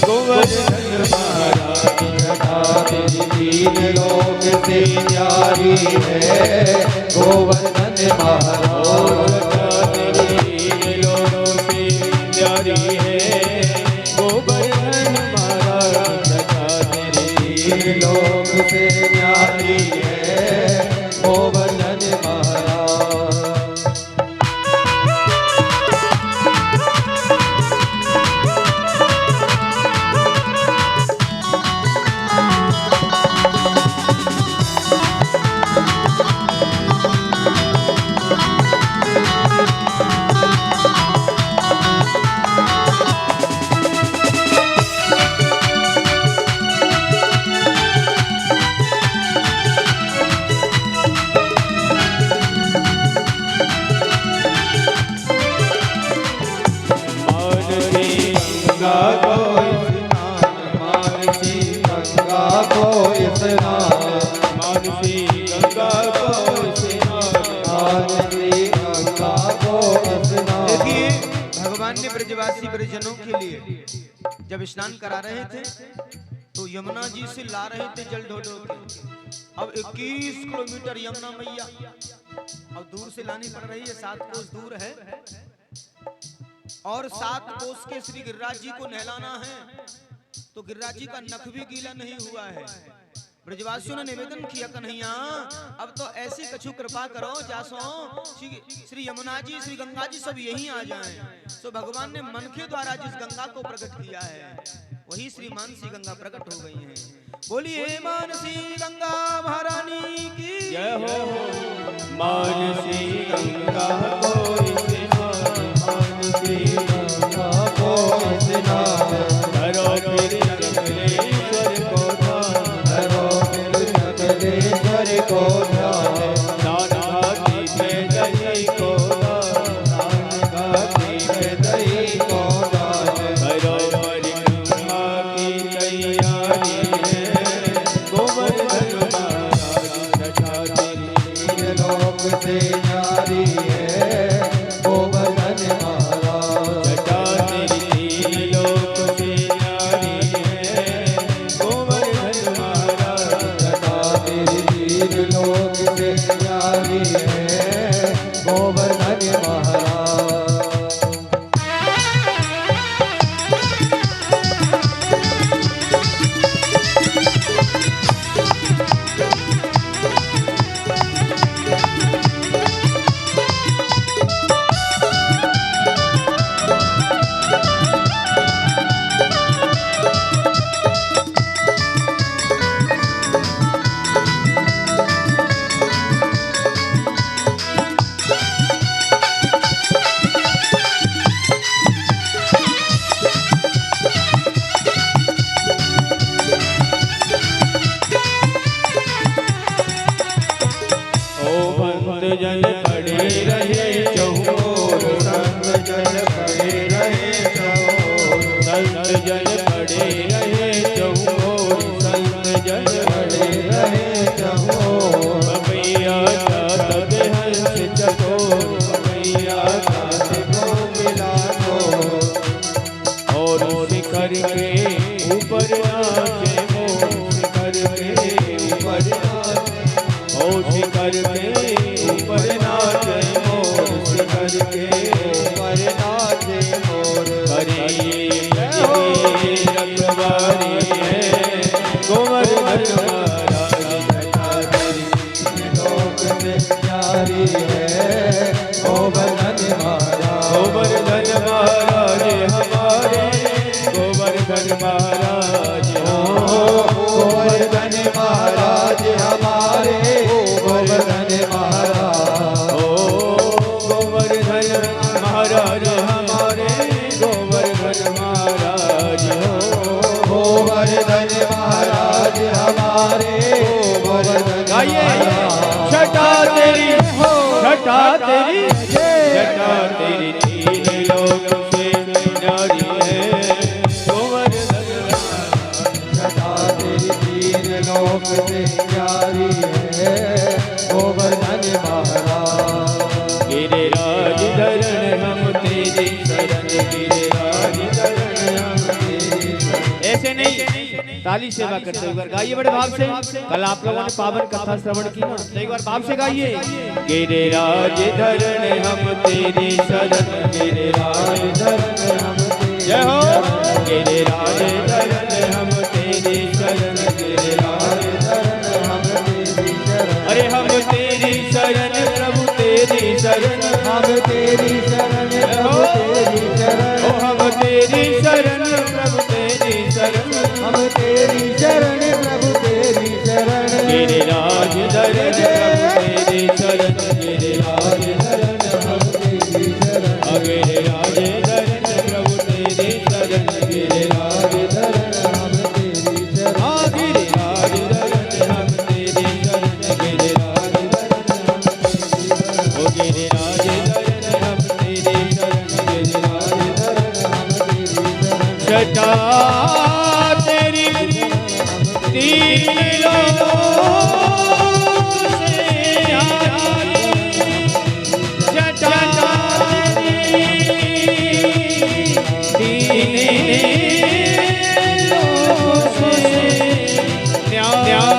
गोवर्धन महाराज। छटा तेरी तीन लोक से न्यारी है, गोवर्धन महाराज। छटा तेरी तीन लोक से न्यारी है, गोवर्धन महाराज। छटा तेरी तीन लोक से न्यारी है, गोवर्धन महाराज। देखिए भगवान ने ब्रजवासी ब्रजजनों के लिए जब स्नान करा रहे थे तो यमुना जी से ला रहे थे जल ढो ढो के। अब 21 किलोमीटर यमुना मैया अब दूर से लानी पड़ रही है, 7 कोस दूर है और 7 कोस के श्री गिरिराज जी को नहलाना है तो गिरिराज जी का नख भी गीला नहीं हुआ है। ब्रजवासियों ने निवेदन किया, कन्हैया अब तो ऐसी कछु कृपा करो जासो श्री यमुना जी श्री गंगा जी सब यहीं आ जाएं। तो भगवान ने मन के द्वारा जिस गंगा को प्रकट किया है वही श्री मानसी गंगा प्रकट हो गई है। बोलिए मानसी गंगा महारानी की जय हो। मानसी गंगा को स्नान, मानसी गंगा को स्नान। धरो फिर जगदीश्वर को ध्यान, धरो फिर जगदीश्वर को ध्यान। दान घाटी में दही को दान, दान घाटी में दही को दान। धरो परिक्रमा की तैयारी है, गोवर्धन महाराज। छटा तेरी तीन लोक से न्यारी है, गोवर्धन महाराज। छटा तेरी तीन लोक से न्यारी है, गोवर्धन महाराज। छटा तेरी तीन लोक से न्यारी है, गोवर्धन महाराज। गोवर्धन महाराज गोवर्धन महाराज हमारे गोवर्धन महाराज गोवर्धन महाराज हमारे गोवर्धन महाराज गोवर्धन महाराज हमारे गोवर्धन महाराज गोवर्धन महाराज हमारे गोवर्धन गाइए छटा तेरी छटा तेरी छटा तेरी तीन लोक से न्यारी है गोवर्धन छटा तेरी तीन लोक से प्यारी है गोवर्धन महाराज गिरिराज धरण हम तेरी शरण गिरिराज धरण हम तेरी शरण। ऐसे नहीं ताली सेवा करते हुए गाइए बड़े भाव से। कल आप लोगों ने पावन कथा श्रवण की ना, तो एक बार भाव से गाइए। गिरिराज धरण हम तेरी शरण गिरिराज धरण हम तेरी जय हो गिरिराज धरण हम तेरी शरण गिरिराज धरण हम तेरी शरण। अरे हम तेरी शरण प्रभु तेरी शरण हम तेरी शरण प्रभु तेरी शरण ओ हम तेरी शरण प्रभु तेरी शरण हम तेरी शरण प्रभु तेरी शरण गिरिराज धरण प्रभु तेरी शरण गिरिराज धरण हम तेरी शरण गिरिराज धरण प्रभु तेरी शरण गिरिराज धरण हम तेरी शरण गिरिराज धरण हम तेरी शरण गिरिराज धरण ओ गिरिराज धरण हम तेरी शरण गिरिराज धरण हम तेरी शरण छटा तेरी तीन लोक से न्यारी छटा तेरी तीन लोक से न्यारी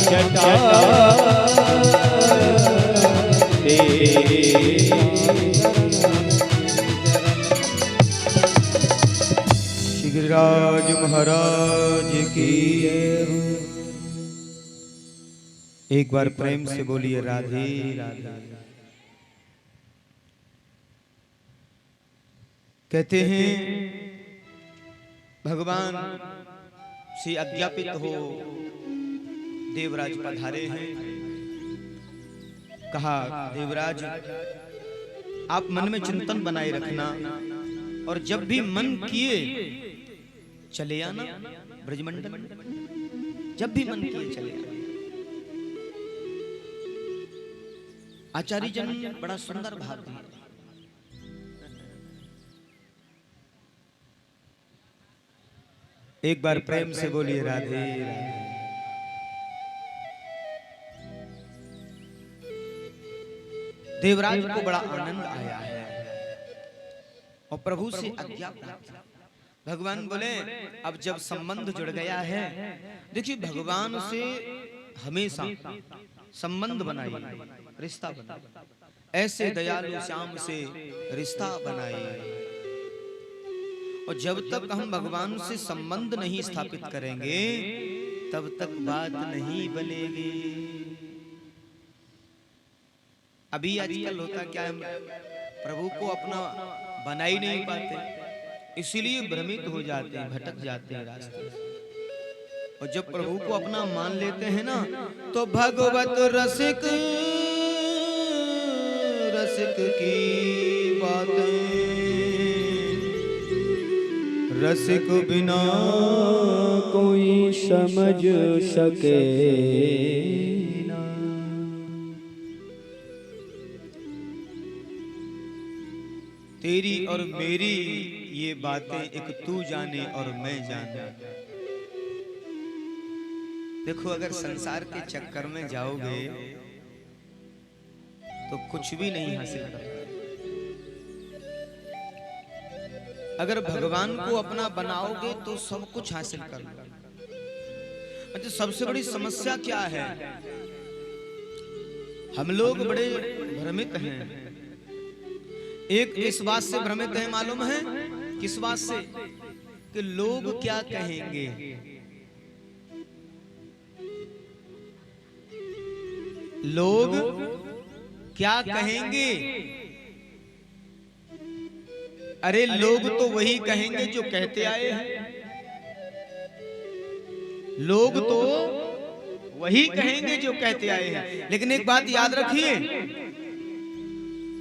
छटा तेरी गिरिराज महाराज की एक बार प्रेम से बोलिए राधे राधे। कहते हैं भगवान से अज्ञापित हो देवराज पधारे हैं। कहा देवराज आप मन में चिंतन बनाए रखना और जब भी मन किए चले आना ब्रजमंडल जब भी मन किए चले आना। आचार्य जन बड़ा सुंदर भाव दिया। एक बार प्रेम से बोलिए राधे राधे। देवराज को बड़ा आनंद आया है और प्रभु से आज्ञा प्राप्त। भगवान बोले अब जब संबंध जुड़ गया है, देखिए भगवान से हमेशा संबंध बनाइए, रिश्ता बनाइए। ऐसे दयालु श्याम से रिश्ता बनाइए। और जब तक हम भगवान से संबंध नहीं स्थापित करेंगे तब तक बात नहीं बनेगी। अभी आजकल होता क्या है, प्रभु को अपना बना ही नहीं पाते, इसीलिए भ्रमित हो जाते हैं, भटक जाते हैं रास्ते से। और जब प्रभु को अपना मान लेते हैं ना, तो भगवत रसिक रसिक की बातें रसिक बिना कोई समझ सके ना। तेरी और मेरी ये बातें एक तू जाने और मैं जाने। देखो अगर संसार के चक्कर में जाओगे तो कुछ भी नहीं हासिल कर पाओगे। अगर भगवान को अपना बनाओगे तो सब कुछ हासिल कर लोगे। अच्छा सबसे बड़ी समस्या क्या है, हम लोग बड़े भ्रमित हैं। एक इस बात से भ्रमित है, मालूम है किस बात से, कि लोग क्या कहेंगे। लोग क्या कहेंगे? अरे लोग तो वही कहेंगे जो कहते आए हैं। लोग तो वही कहेंगे जो कहते आए हैं। लेकिन एक बात याद रखिए,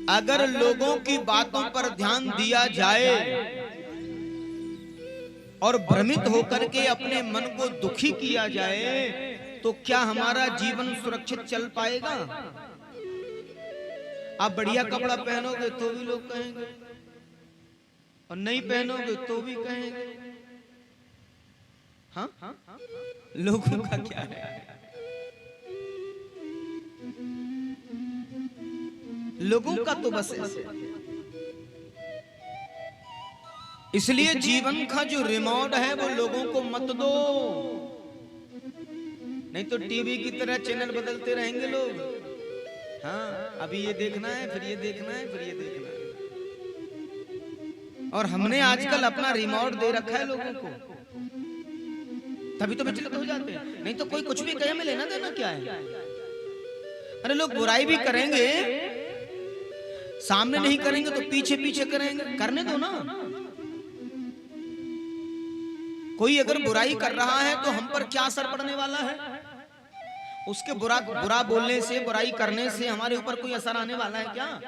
अगर लोगों की बातों पर ध्यान दिया जाए और भ्रमित होकर के अपने मन को दुखी किया जाए, तो क्या हमारा जीवन सुरक्षित चल पाएगा? आप बढ़िया कपड़ा पहनोगे तो भी लोग कहेंगे, और नहीं पहनोगे तो भी कहेंगे। हाँ, लोगों का क्या है? लोगों का तो बस ऐसे। इसलिए जीवन का जो रिमोट है वो लोगों को मत दो, नहीं तो टीवी की तरह चैनल बदलते रहेंगे लोग। हाँ, अभी ये देखना है, फिर ये देखना है, फिर ये देखना है। और हमने आजकल अपना रिमोट दे रखा है लोगों को, तभी तो विचलित हो जाते हैं। नहीं तो कोई कुछ भी कहे, में लेना देना क्या है? अरे लोग बुराई भी करेंगे, सामने नहीं करेंगे तो पीछे पीछे करेंगे, करने दो ना। कोई अगर बुराई कर रहा है तो हम पर क्या असर पड़ने वाला है? उसके बुरा बोलने से, बुराई करने से हमारे ऊपर कोई असर आने वाला है क्या?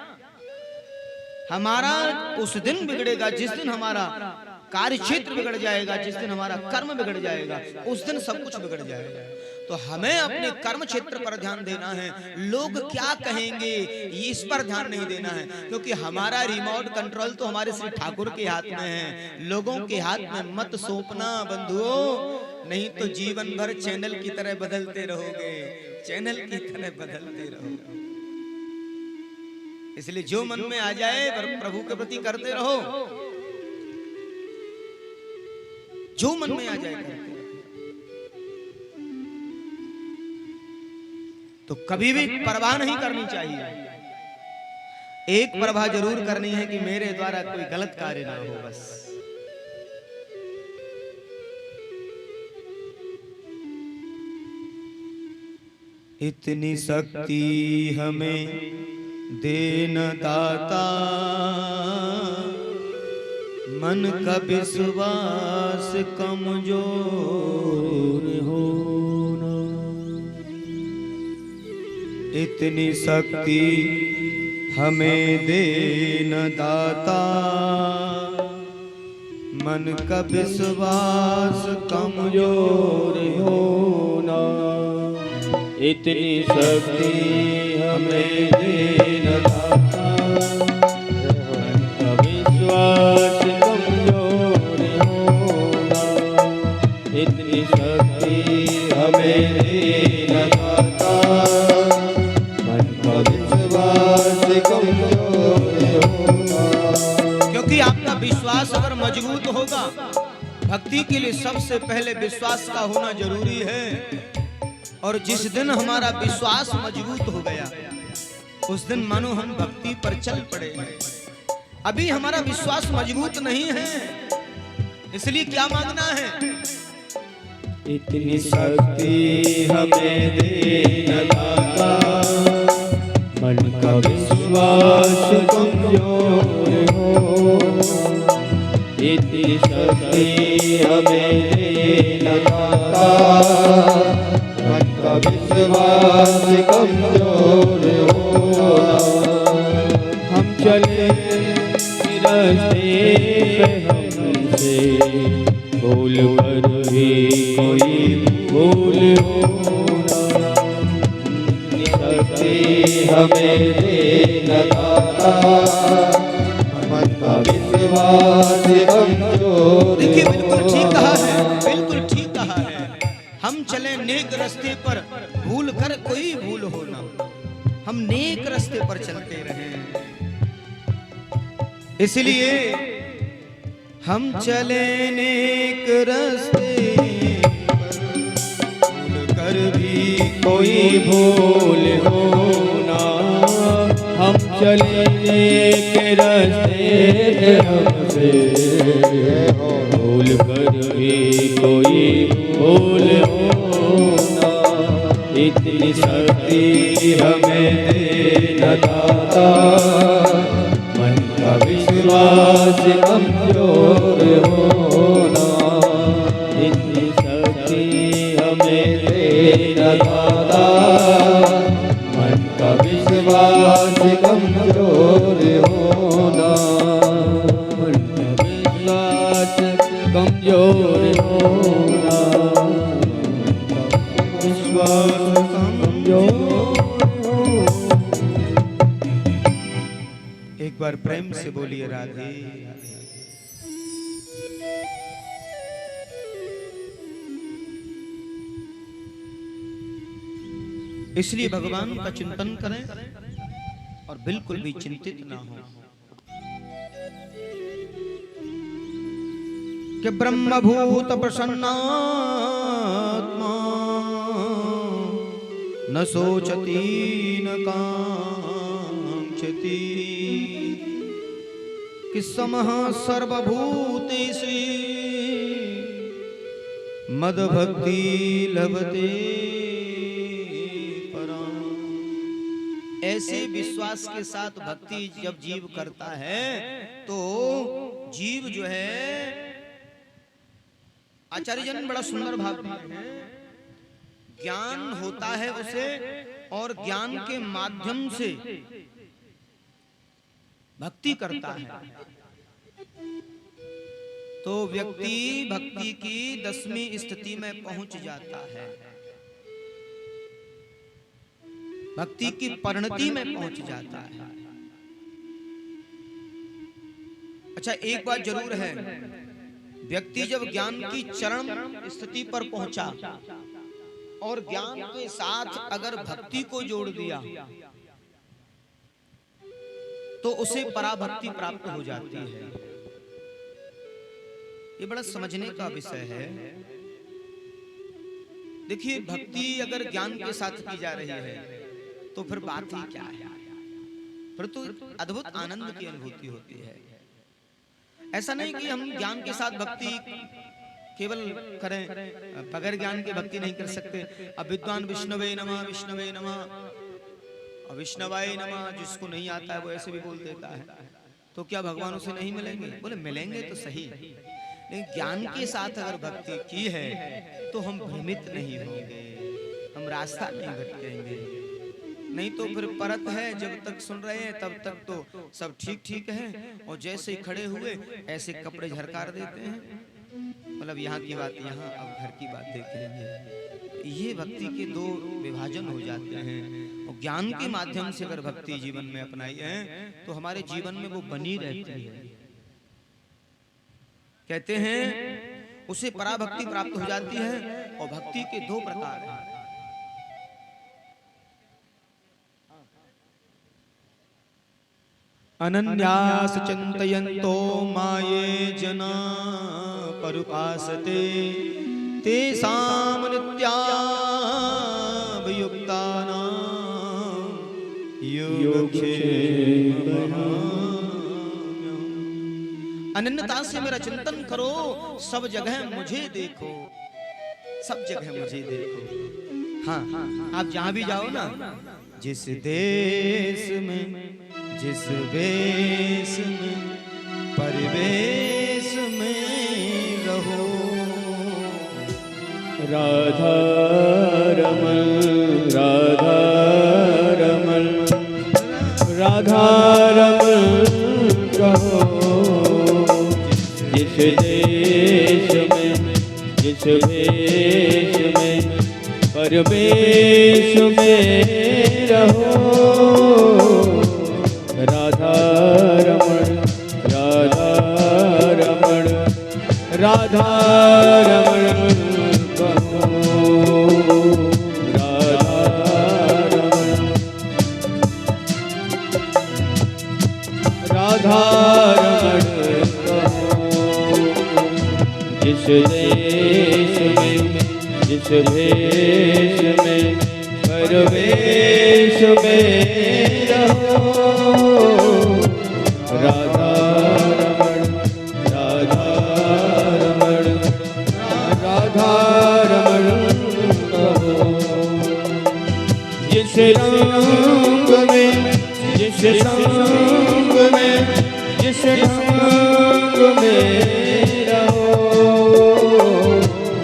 हमारा उस दिन बिगड़ेगा जिस दिन हमारा कार्य क्षेत्र बिगड़ जाएगा, जिस दिन हमारा कर्म बिगड़ जाएगा, उस दिन सब कुछ बिगड़ जाएगा। तो हमें अपने कर्म क्षेत्र पर ध्यान देना है। लोग क्या कहेंगे इस पर ध्यान नहीं देना है, क्योंकि हमारा रिमोट कंट्रोल तो हमारे श्री ठाकुर के हाथ में है। लोगों के हाथ में मत सौंपना बंधुओं, नहीं तो जीवन भर चैनल की तरह बदलते रहोगे, चैनल की तरह बदलते रहोगे। इसलिए जो मन में आ जाए प्रभु के प्रति करते रहो, जो मन में आ जाए। तो कभी भी परवाह नहीं करनी चाहिए। एक परवाह जरूर करनी है कि मेरे द्वारा कोई गलत कार्य ना हो, बस। इतनी शक्ति हमें देना दाता, मन का विश्वास कमजोर होना। इतनी शक्ति हमें देना दाता, मन का विश्वास कमजोर होना। इतनी शक्ति हमें देना दाता, मन का विश्वास कमजोर होना। इतनी शक्ति हमें देना दाता, मन का विश्वास कमजोर होना। क्योंकि आपका विश्वास अगर मजबूत होगा, भक्ति के लिए सबसे पहले विश्वास का होना जरूरी है। और जिस दिन हमारा विश्वास मजबूत हो गया, उस दिन मानो हम भक्ति पर चल पड़े। अभी हमारा विश्वास मजबूत नहीं है, इसलिए क्या मांगना है? इतनी शक्ति हमें देना दाता, मन का विश्वास कमजोर हो। इतनी शक्ति हमें देना दाता, मन का विश्वास कमजोर होना। हम चले रास्ते पे हमसे भूल पर भी कोई भूल होना। शक्ति हमें देना दाता, मन का विश्वास कमजोर। देखिए बिल्कुल ठीक कहा है, बिल्कुल ठीक कहा है। हम चले नेक रास्ते पर, भूल कर कोई भूल होना। हम नेक रास्ते पर चलते रहें। इसलिए हम चले नेक रास्ते पर, भूल कर भी कोई भूल होना। हम चले नेक रास्ते हमसे भूल कर भी कोई भूल होना। इतनी शक्ति हमें दे न दाता, मन का विश्वास कमजोर होना। इतनी शक्ति हमें दे न दाता, मन का विश्वास कमजोर होना। मन का विश्वास कमजोर होना, विश्वास कमजोर होना। एक बार प्रेम से बोलिए राधे। इसलिए भगवान का चिंतन करें और बिल्कुल भी चिंतित ना हो कि ब्रह्मभूत प्रसन्नात्मा न सोचती न कांक्षति, कि समः सर्वभूतेषु मद्भक्ति लभते परां। ऐसे विश्वास के साथ भक्ति जब जीव करता है तो जीव जो है, आचार्य जन बड़ा सुंदर भाव दिए हैं, ज्ञान होता है उसे और ज्ञान के माध्यम से भक्ति करता है तो व्यक्ति भक्ति की 10वीं स्थिति में पहुंच जाता है, भक्ति की परिणति में पहुंच जाता है। अच्छा, एक बात जरूर है, व्यक्ति जब ज्ञान की चरम स्थिति पर पहुंचा और ज्ञान के साथ अगर भक्ति को जोड़ दिया तो उसे पराभक्ति प्राप्त हो जाती है। ये बड़ा समझने का विषय है। देखिए, भक्ति अगर ज्ञान के साथ की जा रही है तो फिर बात ही क्या है, फिर तो अद्भुत आनंद की अनुभूति होती है। ऐसा नहीं कि हम ज्ञान के साथ भक्ति केवल करें, बगैर ज्ञान के भक्ति नहीं कर सकते। अब विद्वान विष्णवे नमः विष्णवे नमः और विष्णवाय नमः जिसको नहीं आता है वो ऐसे भी बोल देता है, तो क्या भगवान उसे नहीं मिलेंगे? बोले मिलेंगे तो सही, लेकिन ज्ञान के साथ अगर भक्ति की है तो हम भ्रमित नहीं होंगे, हम रास्ता नहीं भटकेंगे। नहीं तो फिर परत है, जब तक सुन रहे हैं तब तक तो सब ठीक ठीक है और जैसे ही खड़े हुए ऐसे कपड़े झरकार देते हैं, मतलब यहाँ की बात यहाँ, अब घर की बात देख लेंगे। ये भक्ति के दो विभाजन हो जाते हैं। और ज्ञान के माध्यम से अगर भक्ति जीवन में अपनाई है तो हमारे जीवन में वो बनी रहती है। कहते हैं उसे पराभक्ति प्राप्त हो जाती है। और भक्ति के दो प्रकार हैं। अनन्यास चिंतयन्तो माये जना परुपासते तेषां नित्याभियुक्तानां योगक्षेमम्। अनन्यता से मेरा चिंतन करो, सब जगह मुझे देखो, सब जगह मुझे देखो। हाँ, आप जहां भी जाओ ना, जिस देश में जिस वेश में परिवेश में रहो, राधा रमण राधा रमण राधा रमण कहो। जिस देश में जिस वेश में परवेश में रहो, राधा रमण राधा रमण राधा रमण कहो। राधा रमण राधा रमण कहो। जिस देश में जिस भेष में परवेश में रहो, राधा रमण राधा रमण राधा रमण कहो। जिस रंग संग में जिस संग में जिस ढंग में रहो,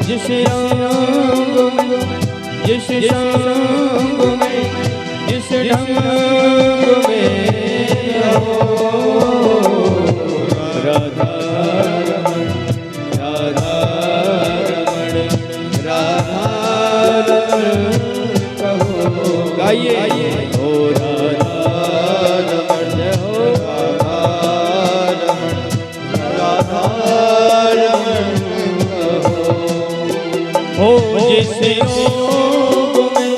जिस रंग में जिस संग में जिस ढंग में रहो। राधा रमण राधा रमण राधा रमण कहो। गाइए हो राधा रमण हो राधा रमण राधा रमण कहो। हो जिस योग में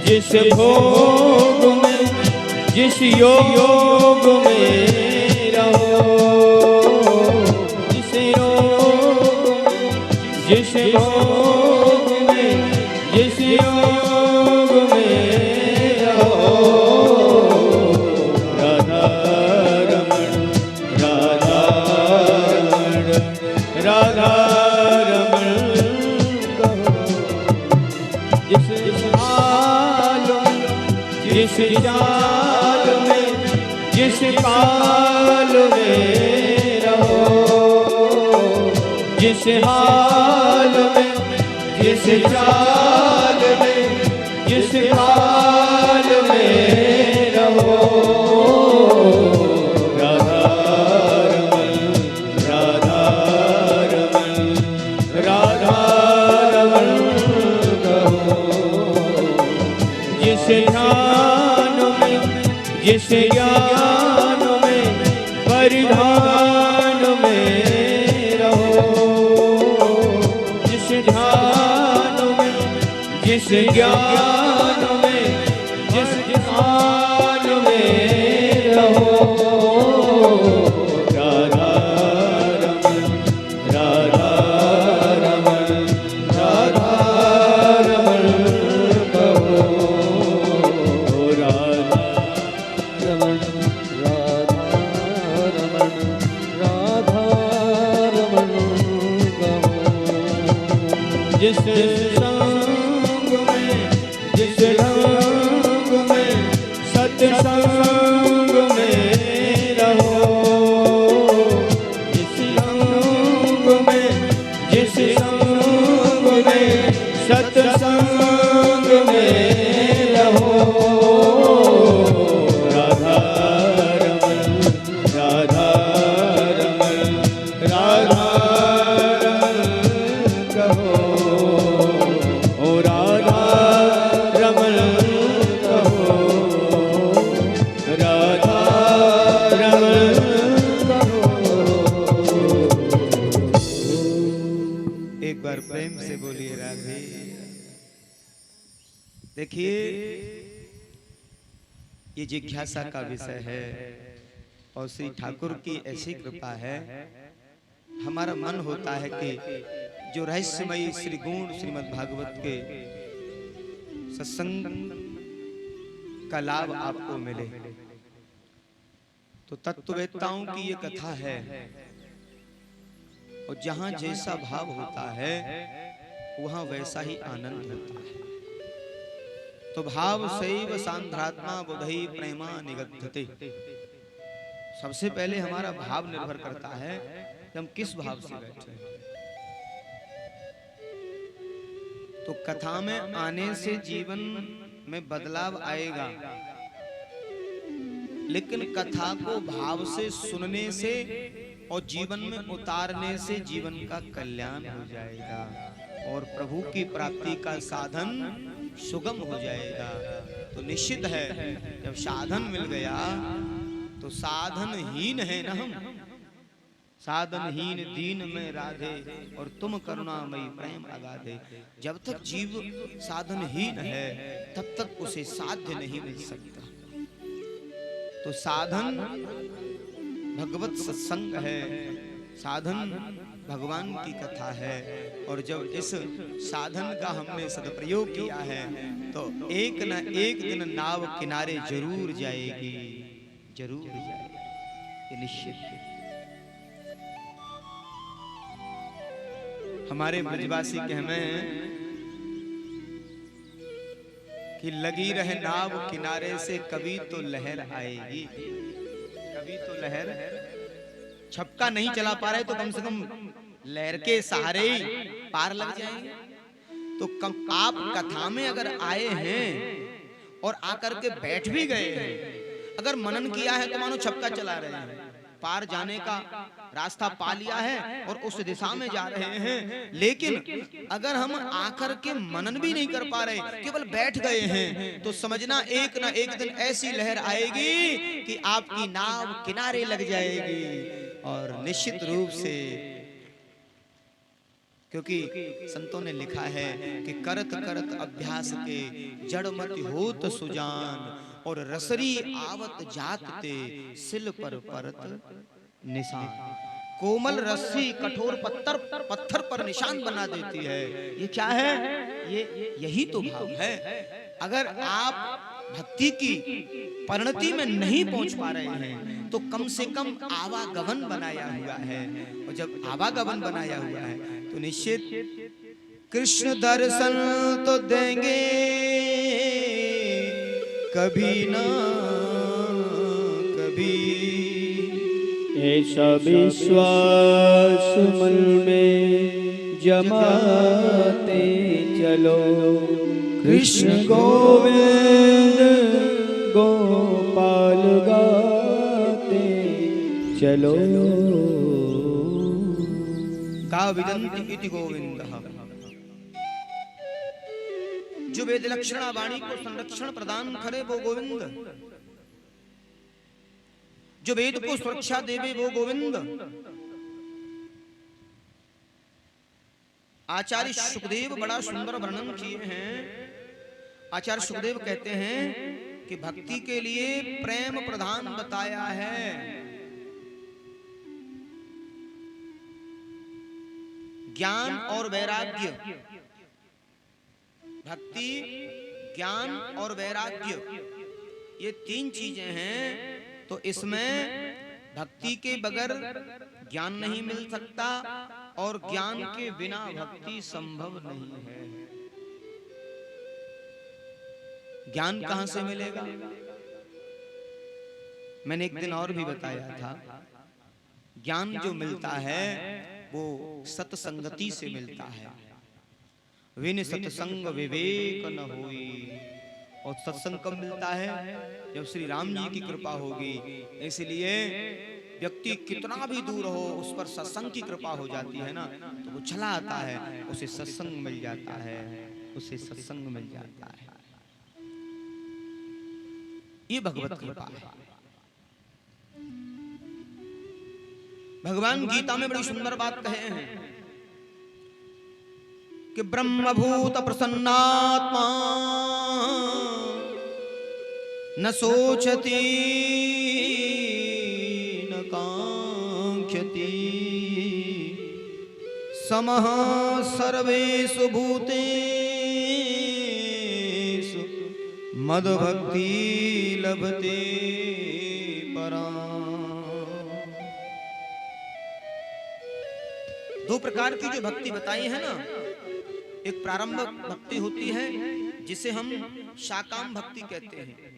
जिस भोग में जिस योग में रहो, जिस योग में जिस भोग में जिस योग में रहो। राधा रमण राधा रमण राधा रमण कहो। जिस हाल में जिस चाल में जिस काल में रहो, जिस हाल में जिस चाल में जिस काल में रहो। राधा रमण राधा रमण राधा रमण कहो। जिस ध्यान में जिस ज्ञान में परिधान में रहो, जिस ध्यान में जिस ज्ञान में जिस ध्यान में रहो। राधा रमण राधा रमण राधा रमण कहो। राधा रमण राधा रमण राधा रमण कहो। जिस संग में जिस ढंग में सत्संग में रहो, जिस संग में जिस संग में सत्संग में रहो। राधा रमण राधा रमण राधा रमण कहो। ओ राधा रमण कहो, राधा रमण कहो। एक बार प्रेम से बोलिए राधे। देखिए ये जिज्ञासा का विषय है और श्री ठाकुर की ऐसी कृपा है, हमारा मन होता है कि जो रहस्यमयी श्री गुण श्रीमद् भागवत के सत्संग का लाभ आपको मिले। तो तत्ववेत्ताओं की ये कथा है और जहां जैसा भाव होता है वहां वैसा ही आनंद होता है। तो भाव सैव सांध्रात्मा बुधई प्रेमा निगद्धते। सबसे पहले हमारा भाव निर्भर करता है कि हम किस भाव से बैठे हैं। तो कथा में आने से जीवन में बदलाव आएगा, लेकिन कथा को भाव से सुनने से और जीवन में उतारने से जीवन का कल्याण हो जाएगा और प्रभु की प्राप्ति का साधन सुगम हो जाएगा। तो निश्चित है जब साधन मिल गया तो साधनहीन है ना हम, साधनहीन दीन में राधे और तुम करुणामयी प्रेम अगाधे। जब तक जीव साधनहीन है तब तक उसे साध्य नहीं मिल सकता। तो साधन भगवत सत्संग है, साधन भगवान की कथा है। और जब इस साधन का हमने सदप्रयोग किया है तो एक न एक दिन नाव किनारे जरूर जाएगी, जरूर जाएगी, ये निश्चित है। हमारे ब्रजवासी कहते हैं कि लगी रहे नाव किनारे से, कभी तो लहर आएगी, कभी तो लहर। छपका नहीं चला पा रहे तो कम से कम लहर के सहारे ही पार लग जाएंगे। तो कम आप कथा में अगर आए हैं और आकर के बैठ भी गए हैं, अगर मनन किया है तो मानो छपका चला रहे हैं, पार जाने का रास्ता पा लिया है और उस दिशा में जा रहे हैं। लेकिन अगर हम आकर के मनन भी नहीं कर पा रहे, केवल बैठ गए हैं, तो समझना एक ना एक दिन ऐसी लहर आएगी कि आपकी नाव किनारे लग जाएगी। और निश्चित रूप से, क्योंकि संतों ने लिखा है कि करत करत अभ्यास के जड़मति होत सुजान, और रसरी आवत जातते सिल पर परत निशान। कोमल रस्सी कठोर पत्थर पर निशान बना देती है। ये क्या है? यही तो भाव है। अगर आप भक्ति की परिणति में नहीं पहुंच पा रहे हैं तो कम से कम आवागमन बनाया हुआ है, और जब आवागमन बनाया हुआ है तो निश्चित कृष्ण दर्शन तो देंगे कभी ना कभी। ऐसा विश्वास मन में जमाते चलो, कृष्ण गोविंद गोपाल गाते चलो। का विदन्ति इति गोविंदः। जो वेद लक्षणा वाणी को संरक्षण प्रदान करे वो गोविंद, जो वेद को सुरक्षा देवे वो गोविंद। आचार्य सुखदेव बड़ा सुंदर वर्णन किए हैं। आचार्य सुखदेव कहते हैं कि भक्ति के लिए प्रेम प्रधान बताया है। ज्ञान और वैराग्य, भक्ति, ज्ञान और वैराग्य, ये तीन चीजें हैं। तो इसमें भक्ति के बगैर ज्ञान नहीं मिल सकता, और ज्ञान के बिना भक्ति संभव नहीं है। ज्ञान कहां से मिलेगा? मैंने एक दिन और भी बताया था, ज्ञान जो मिलता है वो सत्संगति से मिलता है। विन सत्संग विवेक न होई। और सत्संग कब मिलता है? जब श्री राम जी की कृपा होगी। इसलिए व्यक्ति कितना भी दूर हो, उस पर सत्संग की कृपा हो जाती है ना, तो वो चला आता है, उसे सत्संग मिल जाता है, उसे सत्संग मिल जाता है। ये भगवत कृपा है। भगवान गीता में बड़ी सुंदर बात कहे हैं कि ब्रह्मभूत प्रसन्नात्मा न सोचती न कांक्षति, समः सर्वेषु भूतेषु मद्भक्ति लभते पराम्। दो प्रकार की जो भक्ति बताई है ना, एक प्रारंभिक भक्ति होती है जिसे हम शाकाम भक्ति कहते हैं।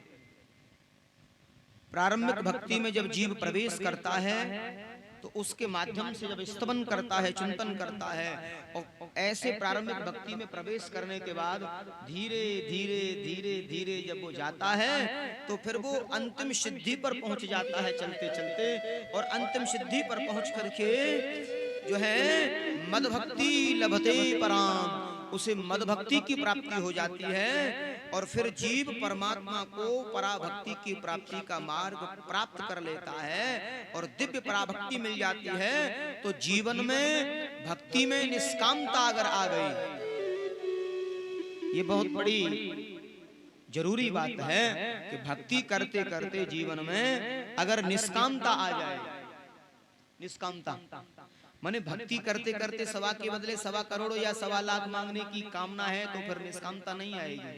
प्रारंभिक भक्ति में जब जीव प्रवेश करता है तो उसके माध्यम से जब स्तवन करता है, चिंतन करता है, और ऐसे प्रारंभिक भक्ति में प्रवेश करने के बाद धीरे धीरे धीरे धीरे जब वो जाता है तो फिर वो अंतिम सिद्धि पर पहुंच जाता है चलते चलते। और अंतिम सिद्धि पर पहुंच करके जो है मदभक्ति लभते पराम, उसे मदभक्ति की प्राप्ति हो जाती है। और फिर जीव परमात्मा को पराभक्ति की प्राप्ति का मार्ग प्राप्त कर लेता है और दिव्य पराभक्ति मिल जाती है। तो जीवन में भक्ति में निष्कामता अगर आ गई, ये बहुत बड़ी जरूरी बात है कि भक्ति करते करते जीवन में अगर निष्कामता आ जाए, निष्कामता माने भक्ति करते करते सवा के बदले 1.25 करोड़ या 1.25 लाख मांगने की कामना है तो फिर निष्कामता नहीं आएगी।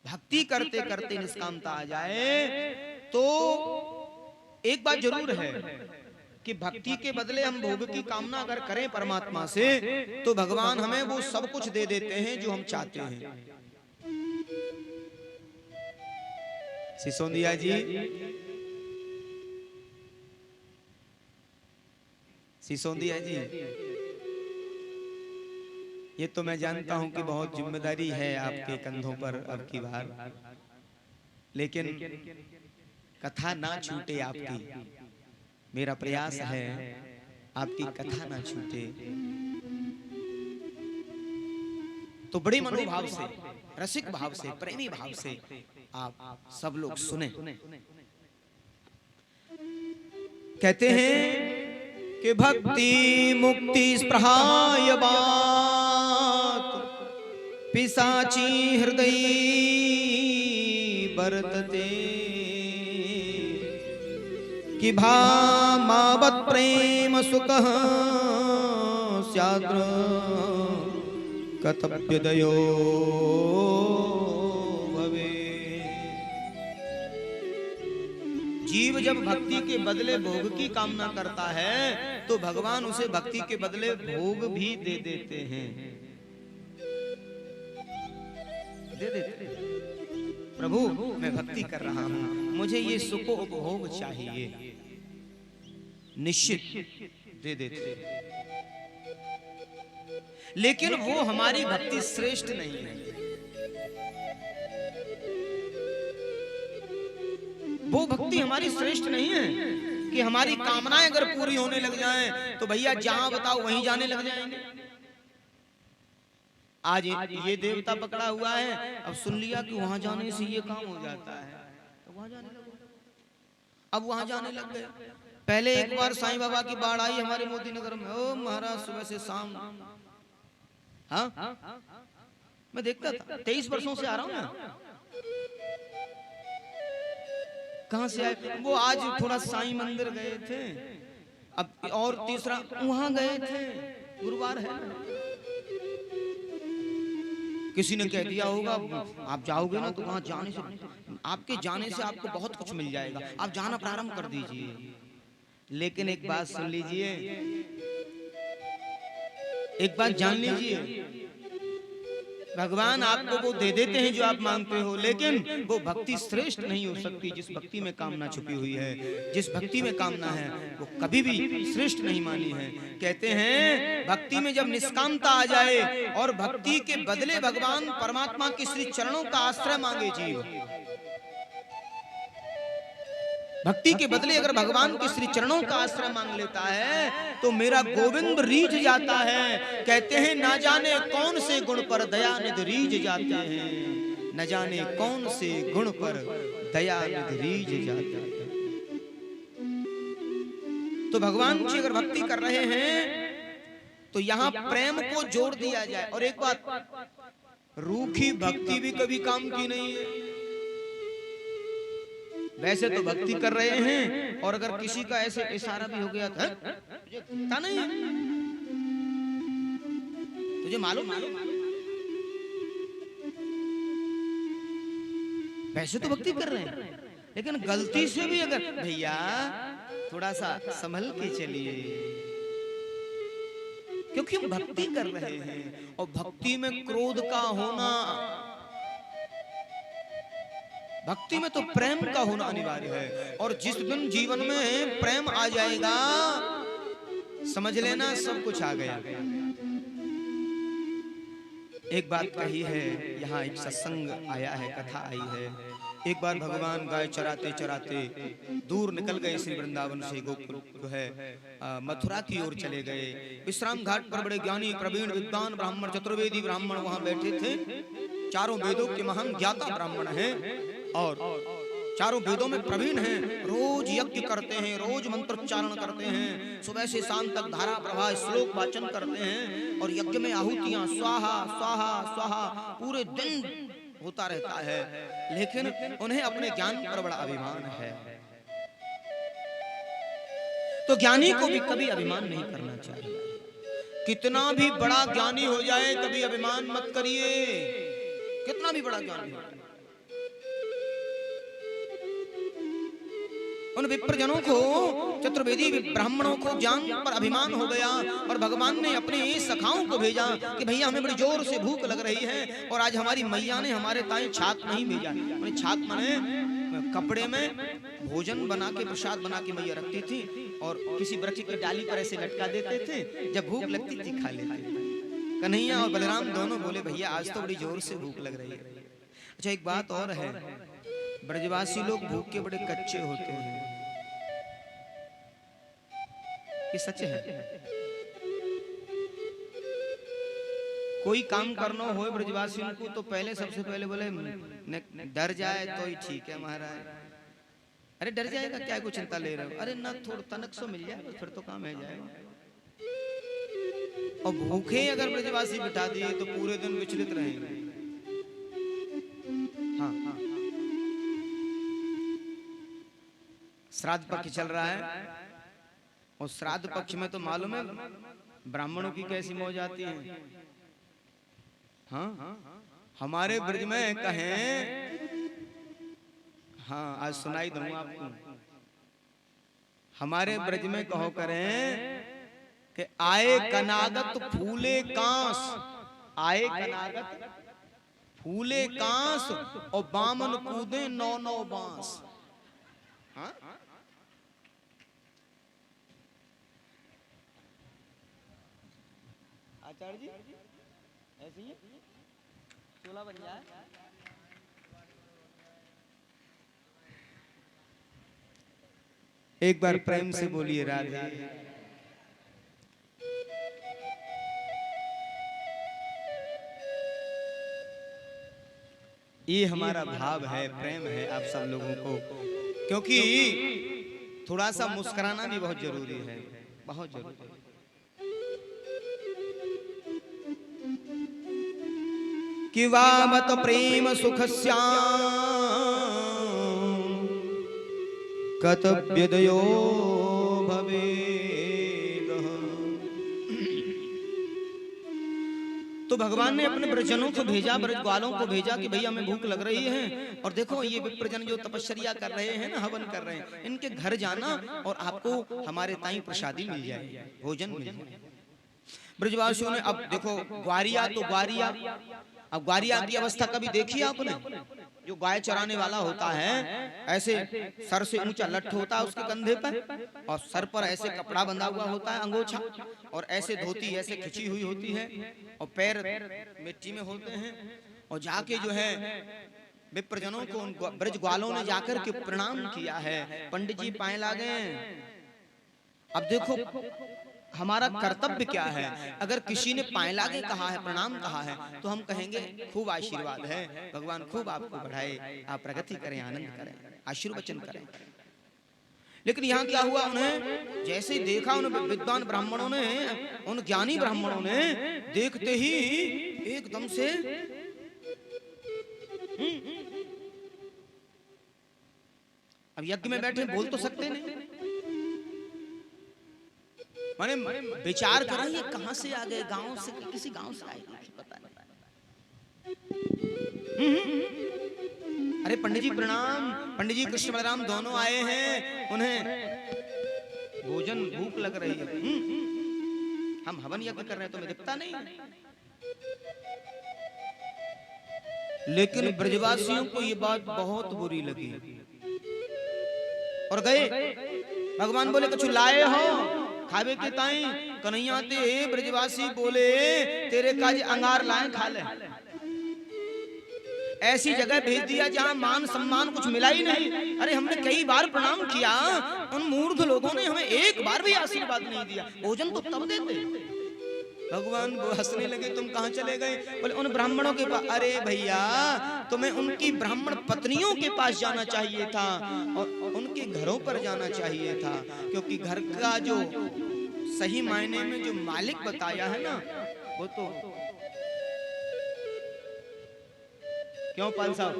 भक्ति करते करते निष्कामता आ जाए तो एक बात जरूर है कि भक्ति के बदले हम भोग की कामना अगर करें परमात्मा से तो भगवान हमें वो सब कुछ दे देते हैं जो हम चाहते हैं। सिसोदिया जी, सिसोदिया जी, ये तो मैं जानता हूं कि बहुत जिम्मेदारी है आपके कंधों पर अब की बार, लेकिन कथा ना छूटे आपकी, मेरा प्रयास है आपकी कथा ना छूटे। तो बड़े मनोभाव से, रसिक भाव से, प्रेमी भाव से आप सब लोग सुने। कहते हैं कि भक्ति मुक्ति स्पृहाय बात पिशाची हृदय बरतते, कि भामावत प्रेम सुखः स्याद्र कतव्यदयो भवे। जीव जब भक्ति के बदले भोग की कामना करता है तो भगवान उसे भक्ति के बदले भोग भी दे देते हैं, दे देते हैं। प्रभु मैं भक्ति कर रहा हूं, मुझे ये सुख उपभोग चाहिए, निश्चित दे देते हैं। लेकिन वो हमारी भक्ति श्रेष्ठ नहीं है, वो भक्ति हमारी श्रेष्ठ नहीं है कि हमारी कामनाएं अगर पूरी होने लग जाएं तो भैया जहां बताओ वहीं जाने लग जाएंगे। आज ये देवता पकड़ा हुआ है, अब सुन लिया कि वहां जाने से ये काम हो जाता है तो वहां जाने लगे, अब वहां जाने लग गए। पहले एक बार साईं बाबा की बाढ़ आई हमारे मोती नगर में, ओ महाराज सुबह से शाम, हाँ मैं देखता था, 23 वर्षों से आ रहा हूं मैं। कहां से आए वो? आज थोड़ा साईं मंदिर गए थे, अब और तीसरा वहां गए थे, गुरुवार है। किसी ने कह दिया होगा आप जाओगे ना तो वहां जाने से, आपके जाने से आपको बहुत कुछ मिल जाएगा, आप जाना प्रारंभ कर दीजिए। लेकिन एक बात सुन लीजिए, एक बात जान लीजिए, भगवान आपको वो दे देते हैं जो आप मांगते हो, लेकिन वो भक्ति श्रेष्ठ नहीं हो सकती जिस भक्ति में कामना छुपी हुई है। जिस भक्ति में कामना है वो कभी भी श्रेष्ठ नहीं मानी है। कहते हैं भक्ति में जब निष्कामता आ जाए और भक्ति के बदले भगवान परमात्मा के श्री चरणों का आश्रय मांगे जीव, भक्ति के बदले अगर भगवान के श्री चरणों का आश्रय मांग लेता है तो मेरा गोविंद रीझ जाता है। कहते हैं ना जाने कौन से गुण पर दयानिधि रीझ जाते हैं, न जाने कौन से गुण पर दयानिधि रीझ जाते हैं। तो भगवान की अगर भक्ति कर रहे हैं तो यहां प्रेम को जोड़ दिया जाए। और एक बात, रूखी भक्ति भी कभी काम की नहीं है। वैसे तो भक्ति कर रहे हैं और अगर किसी का ऐसे इशारा भी हो गया था, तुझे नहीं है, तुझे मालूम, वैसे तो भक्ति कर रहे हैं, लेकिन गलती से भी अगर भैया थोड़ा सा संभल के चलिए, क्योंकि हम भक्ति कर रहे हैं और भक्ति में क्रोध का होना, भक्ति में तो प्रेम का होना अनिवार्य है। और जिस दिन जीवन में प्रेम आ जाएगा समझ लेना सब कुछ आ गया। एक बात कही है, यहाँ एक सत्संग आया है, कथा आई है। एक बार भगवान गाय चराते चराते दूर निकल गए श्री वृंदावन से, गोकुल जो है मथुरा की ओर चले गए। विश्राम घाट पर बड़े ज्ञानी प्रवीण विद्वान ब्राह्मण, चतुर्वेदी ब्राह्मण वहां बैठे थे। चारों वेदों के महान ज्ञाता ब्राह्मण हैं और चारों वेदों में प्रवीण हैं। रोज यज्ञ करते हैं, रोज मंत्रोच्चारण करते हैं, सुबह से शाम तक धारा प्रवाह श्लोक वाचन करते हैं और यज्ञ में आहुतियां स्वाहा स्वाहा स्वाहा पूरे दिन होता रहता है। लेकिन उन्हें अपने ज्ञान पर बड़ा अभिमान है। तो ज्ञानी को भी कभी अभिमान नहीं करना चाहिए। कितना भी बड़ा ज्ञानी हो जाए कभी अभिमान मत करिए, कितना भी बड़ा ज्ञानी हो। उन विप्रजनों को, चतुर्वेदी ब्राह्मणों को ज्ञान पर अभिमान हो गया और भगवान ने अपने सखाओं को भेजा कि भैया हमें बड़ी जोर से भूख लग रही है और आज हमारी मैया ने हमारे ताई छाक नहीं भेजा। छाक माने कपड़े में भोजन बना के प्रसाद बना के मैया रखती थी और किसी वृक्ष की डाली पर ऐसे लटका देते थे, जब भूख लगती थी खा लेते थे। कन्हैया और बलराम दोनों बोले भैया आज तो बड़ी जोर से भूख लग रही है। अच्छा एक बात और है, ब्रजवासी लोग भूख के बड़े कच्चे होते हैं, ये सच है। कोई काम करना हो ब्रजवासियों को तो पहले सबसे पहले बोले डर जाए तो ही ठीक है महाराज। अरे डर जाएगा क्या, कोई चिंता ले रहे हो, अरे ना थोड़ा तनक सो मिल जाए फिर तो काम है जाएगा। और भूखे अगर ब्रजवासी बिठा दिए तो पूरे दिन विचलित रहेंगे। हाँ हाँ, श्राद्ध पक्ष चल रहा है और श्राद्ध पक्ष में तो मालूम है ब्राह्मणों की कैसी मौज आती है। हाँ हमारे ब्रज में कहें, हाँ आज सुनाई दूंगा आपको, हमारे ब्रज में कहो करें कि आए कनागत फूले कांस, आए कनागत फूले कांस और बामन कूदे 9-9 बांस। हाँ आचार्य जी ऐसे ही चोला बन जाए। एक बार प्रेम से बोलिए राधे। ये हमारा भाव है, प्रेम है आप सब लोगों को, क्योंकि थोड़ा सा मुस्कुराना भी बहुत जरूरी है, बहुत जरूरी है। कि वामत प्रेम सुख कतव्यदयो भवेदः। तो भगवान ने अपने ब्रजनों को भेजा, ब्रजग्वालों को भेजा कि भैया हमें भूख लग रही है और देखो ये विप्रजन जो तपस्या कर रहे हैं ना, हवन कर रहे हैं, इनके घर जाना और आपको हमारे ताई प्रसादी मिल जाए, भोजन मिल जाए। ब्रजवासियों ने अब देखो ग्वारिया तो ग्वारिया, अब ग्वारिया की अवस्था कभी देखी आपने? जो गाय चराने वाला होता है ऐसे सर से ऊंचा लठ होता है उसके कंधे पर और सर पर ऐसे कपड़ा बंधा हुआ होता है अंगोछा, और ऐसे धोती ऐसे खिंची हुई होती है और पैर मिट्टी में होते हैं। और जाके जो है विप्रजनों को उन ब्रज ग्वालों ने जाकर के प्रणाम किया है, पंडित जी पाए लागे। अब देखो हमारा कर्तव्य क्या है, अगर किसी ने पाए लागे कहा है, प्रणाम कहा है, तो हम कहेंगे खूब आशीर्वाद है, भगवान खूब आपको बढ़ाए, आप प्रगति करें, आनंद करें, आशीर्वचन करें। लेकिन यहाँ क्या हुआ, उन्हें जैसे ही देखा उन विद्वान ब्राह्मणों ने, उन ज्ञानी ब्राह्मणों ने देखते ही एकदम से अब यज्ञ में बैठे बोल तो सकते नहीं, माने विचार करें ये कहां से आ गए, गांव से, किसी गांव से आए पता नहीं। अरे पंडित जी प्रणाम, पंडित जी कृष्ण बलराम दोनों आए हैं, उन्हें भोजन भूख लग रही है, हम हवन यज्ञ कर रहे हैं तो मैं दिखता नहीं। लेकिन ब्रजवासियों को ये बात बहुत बुरी लगी और गए। भगवान बोले कुछ लाए हो खावे के ताई? कन्हैया ते ब्रजवासी बोले तेरे काज अंगार लाए खा ले। ऐसी जगह भेज दिया जहां मान सम्मान कुछ मिला ही नहीं। अरे हमने कई बार प्रणाम किया, उन मूर्ख लोगों ने हमें एक बार भी आशीर्वाद नहीं दिया, भोजन तो तब देते। भगवान हंसने लगे, तुम कहां चले गए? बोले उन ब्राह्मणों के पास। अरे भैया तुम्हें उनकी ब्राह्मण पत्नियों के पास जाना चाहिए था और उनके घरों पर जाना चाहिए था, क्योंकि घर का जो सही मायने में जो मालिक बताया है ना, वो तो क्यों पाल साहब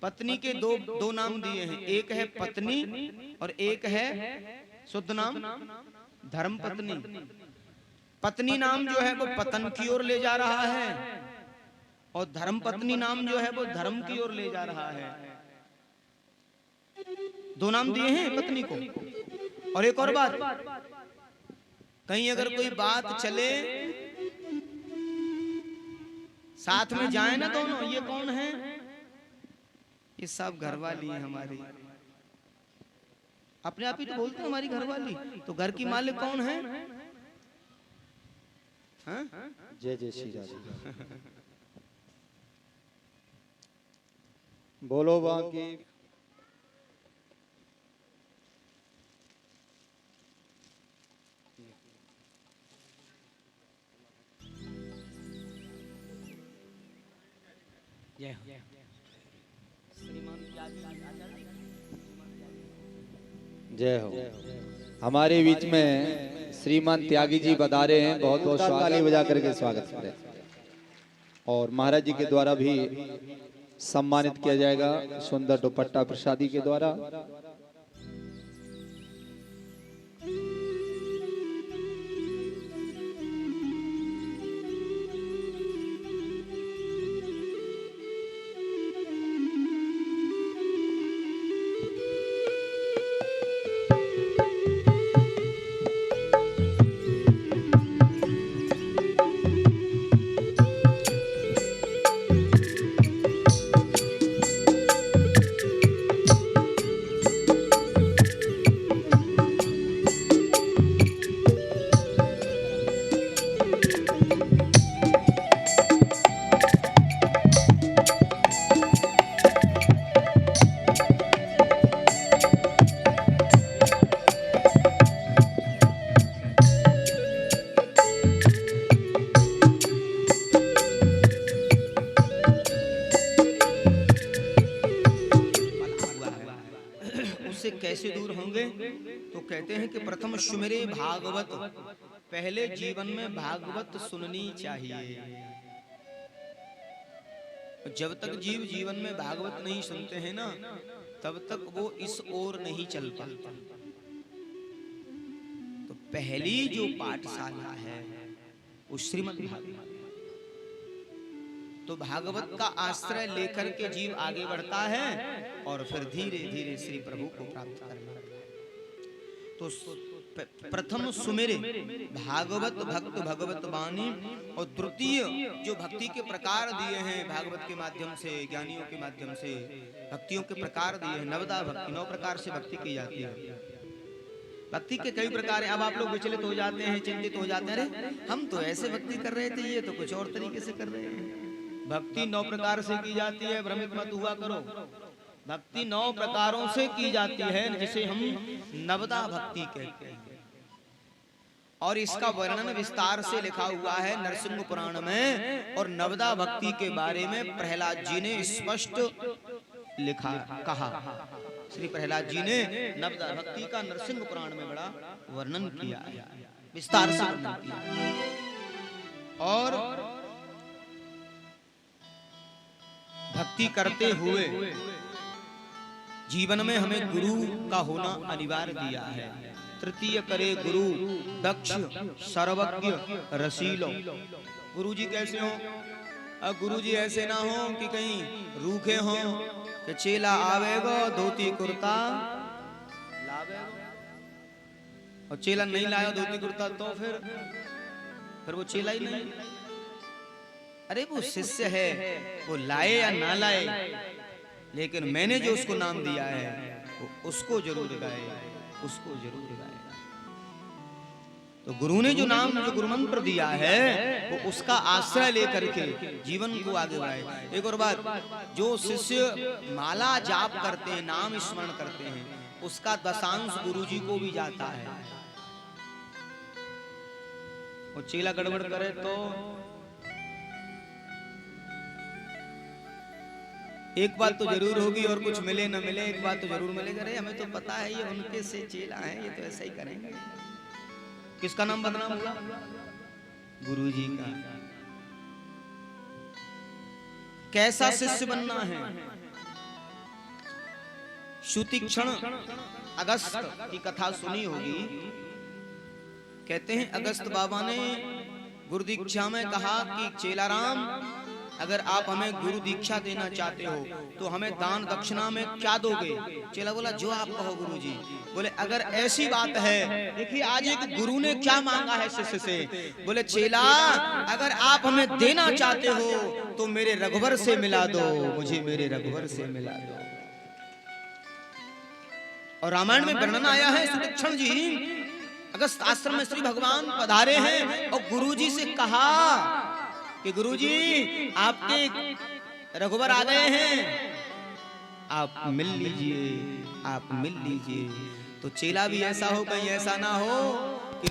पत्नी के दो नाम दिए हैं, एक है पत्नी और एक है शुद्ध नाम धर्म पत्नी। पत्नी नाम जो है वो पतन की ओर ले जा रहा है और धर्म पत्नी नाम जो है वो धर्म की ओर ले जा रहा है। दो नाम दिए हैं पत्नी को। और एक और बात, कहीं अगर कोई बात चले साथ में जाए ना दोनों, ये कौन है? ये सब घरवाली है हमारी, अपने आप ही तो बोलते हैं हमारी घरवाली। तो घर की मालिक कौन है? हाँ? जय जय श्री राधे। बोलो बाकी। जय हो। जय हो। हमारे बीच में श्रीमान त्यागी जी पधारे हैं, बहुत बहुत ताली बजा करके स्वागत करें। और महाराज जी के द्वारा भी सम्मानित किया जाएगा सुंदर दुपट्टा प्रसादी के द्वारा। कैसे दूर होंगे? तो कहते हैं कि प्रथम सुमिरे भागवत, पहले जीवन में भागवत सुननी चाहिए। जब तक जीव जीवन में भागवत नहीं सुनते हैं ना, तब तक वो इस ओर नहीं चल पाता। तो पहली जो पाठशाला है वो श्रीमद् भागवत। तो भागवत का आश्रय लेकर के जीव आगे बढ़ता है और फिर धीरे धीरे श्री प्रभु को प्राप्त करना। तो प्रथम सुमेरे भागवत भक्त भगवत वाणी, और द्वितीय जो भक्ति के प्रकार दिए हैं भागवत के माध्यम से, ज्ञानियों के माध्यम से भक्तियों के प्रकार दिए हैं। नवदा भक्ति, 9 प्रकार से भक्ति की जाती है। भक्ति के कई प्रकार हैं। अब आप लोग विचलित हो जाते हैं, चिंतित हो जाते हैं, अरे हम तो ऐसे भक्ति कर रहे थे, ये तो कुछ और तरीके से कर रहे हैं। भक्ति 9 प्रकार से की जाती है, भ्रमित मत हुआ करो। भक्ति 9 प्रकारों से की जाती है, जिसे हम नवदा भक्ति कहते हैं। और इसका वर्णन विस्तार से लिखा हुआ है नरसिंह पुराण में। और नवदा भक्ति के बारे में प्रहलाद जी ने स्पष्ट लिखा, कहा। श्री प्रहलाद जी ने नवदा भक्ति का नरसिंह पुराण में बड़ा वर्णन किया है, विस्तार से वर्णन किया। और भक्ति करते हुए जीवन में हमें गुरु का होना अनिवार्य दिया है। तृतीय करे गुरु दक्ष सर्वज्ञ रसीलो। गुरु जी कैसे हो? गुरु जी ऐसे ना हो कि कहीं रूखे हो, कि चेला आवेगो धोती कुर्ता लावेगो, और चेला नहीं लाया धोती कुर्ता तो फिर वो चेला ही नहीं। अरे वो शिष्य है, वो लाए या ना लाए, लेकिन मैंने जो उसको नाम दिया है वो उसको जरूर गाए, उसको जरूर गाए। तो गुरु ने जो नाम, जो गुरु मंत्र दिया है, वो उसका आश्रय लेकर के जीवन को आगे बढ़ाए। एक और बात, जो शिष्य माला जाप करते हैं, नाम स्मरण करते हैं, उसका दशांश गुरु जी को भी जाता है। और चेला गड़बड़ करे तो एक बात तो जरूर होगी, और कुछ मिले न मिले एक बात तो जरूर मिलेगा। अरे हमें तो पता है ये उनके से चेला है, ये तो ऐसा ही करेंगे। किसका नाम बदनाम होगा? गुरु जी का। कैसा शिष्य बनना है? सुतीक्षण अगस्त की कथा सुनी होगी। कहते हैं अगस्त बाबा ने गुरु दीक्षा में कहा कि चेलाराम अगर आप हमें गुरु दीक्षा देना चाहते हो तो हमें दान दक्षिणा में क्या दोगे? चेला बोला जो आप कहो गुरु जी। बोले अगर ऐसी बात है, देखिए आज एक गुरु ने क्या मांगा है शिष्य से। बोले चेला अगर आप हमें देना चाहते हो तो मेरे रघुवर से मिला दो, मुझे मेरे रघुवर से मिला दो। और रामायण में वर्णन आया है सुदक्षिण जी अगस्त आश्रम में श्री भगवान पधारे हैं और गुरुजी से कहा कि गुरुजी आपके रघुवर आ गए हैं, आप मिल लीजिए, आप मिल लीजिए। तो चेला भी ऐसा हो कहीं ऐसा ना हो कि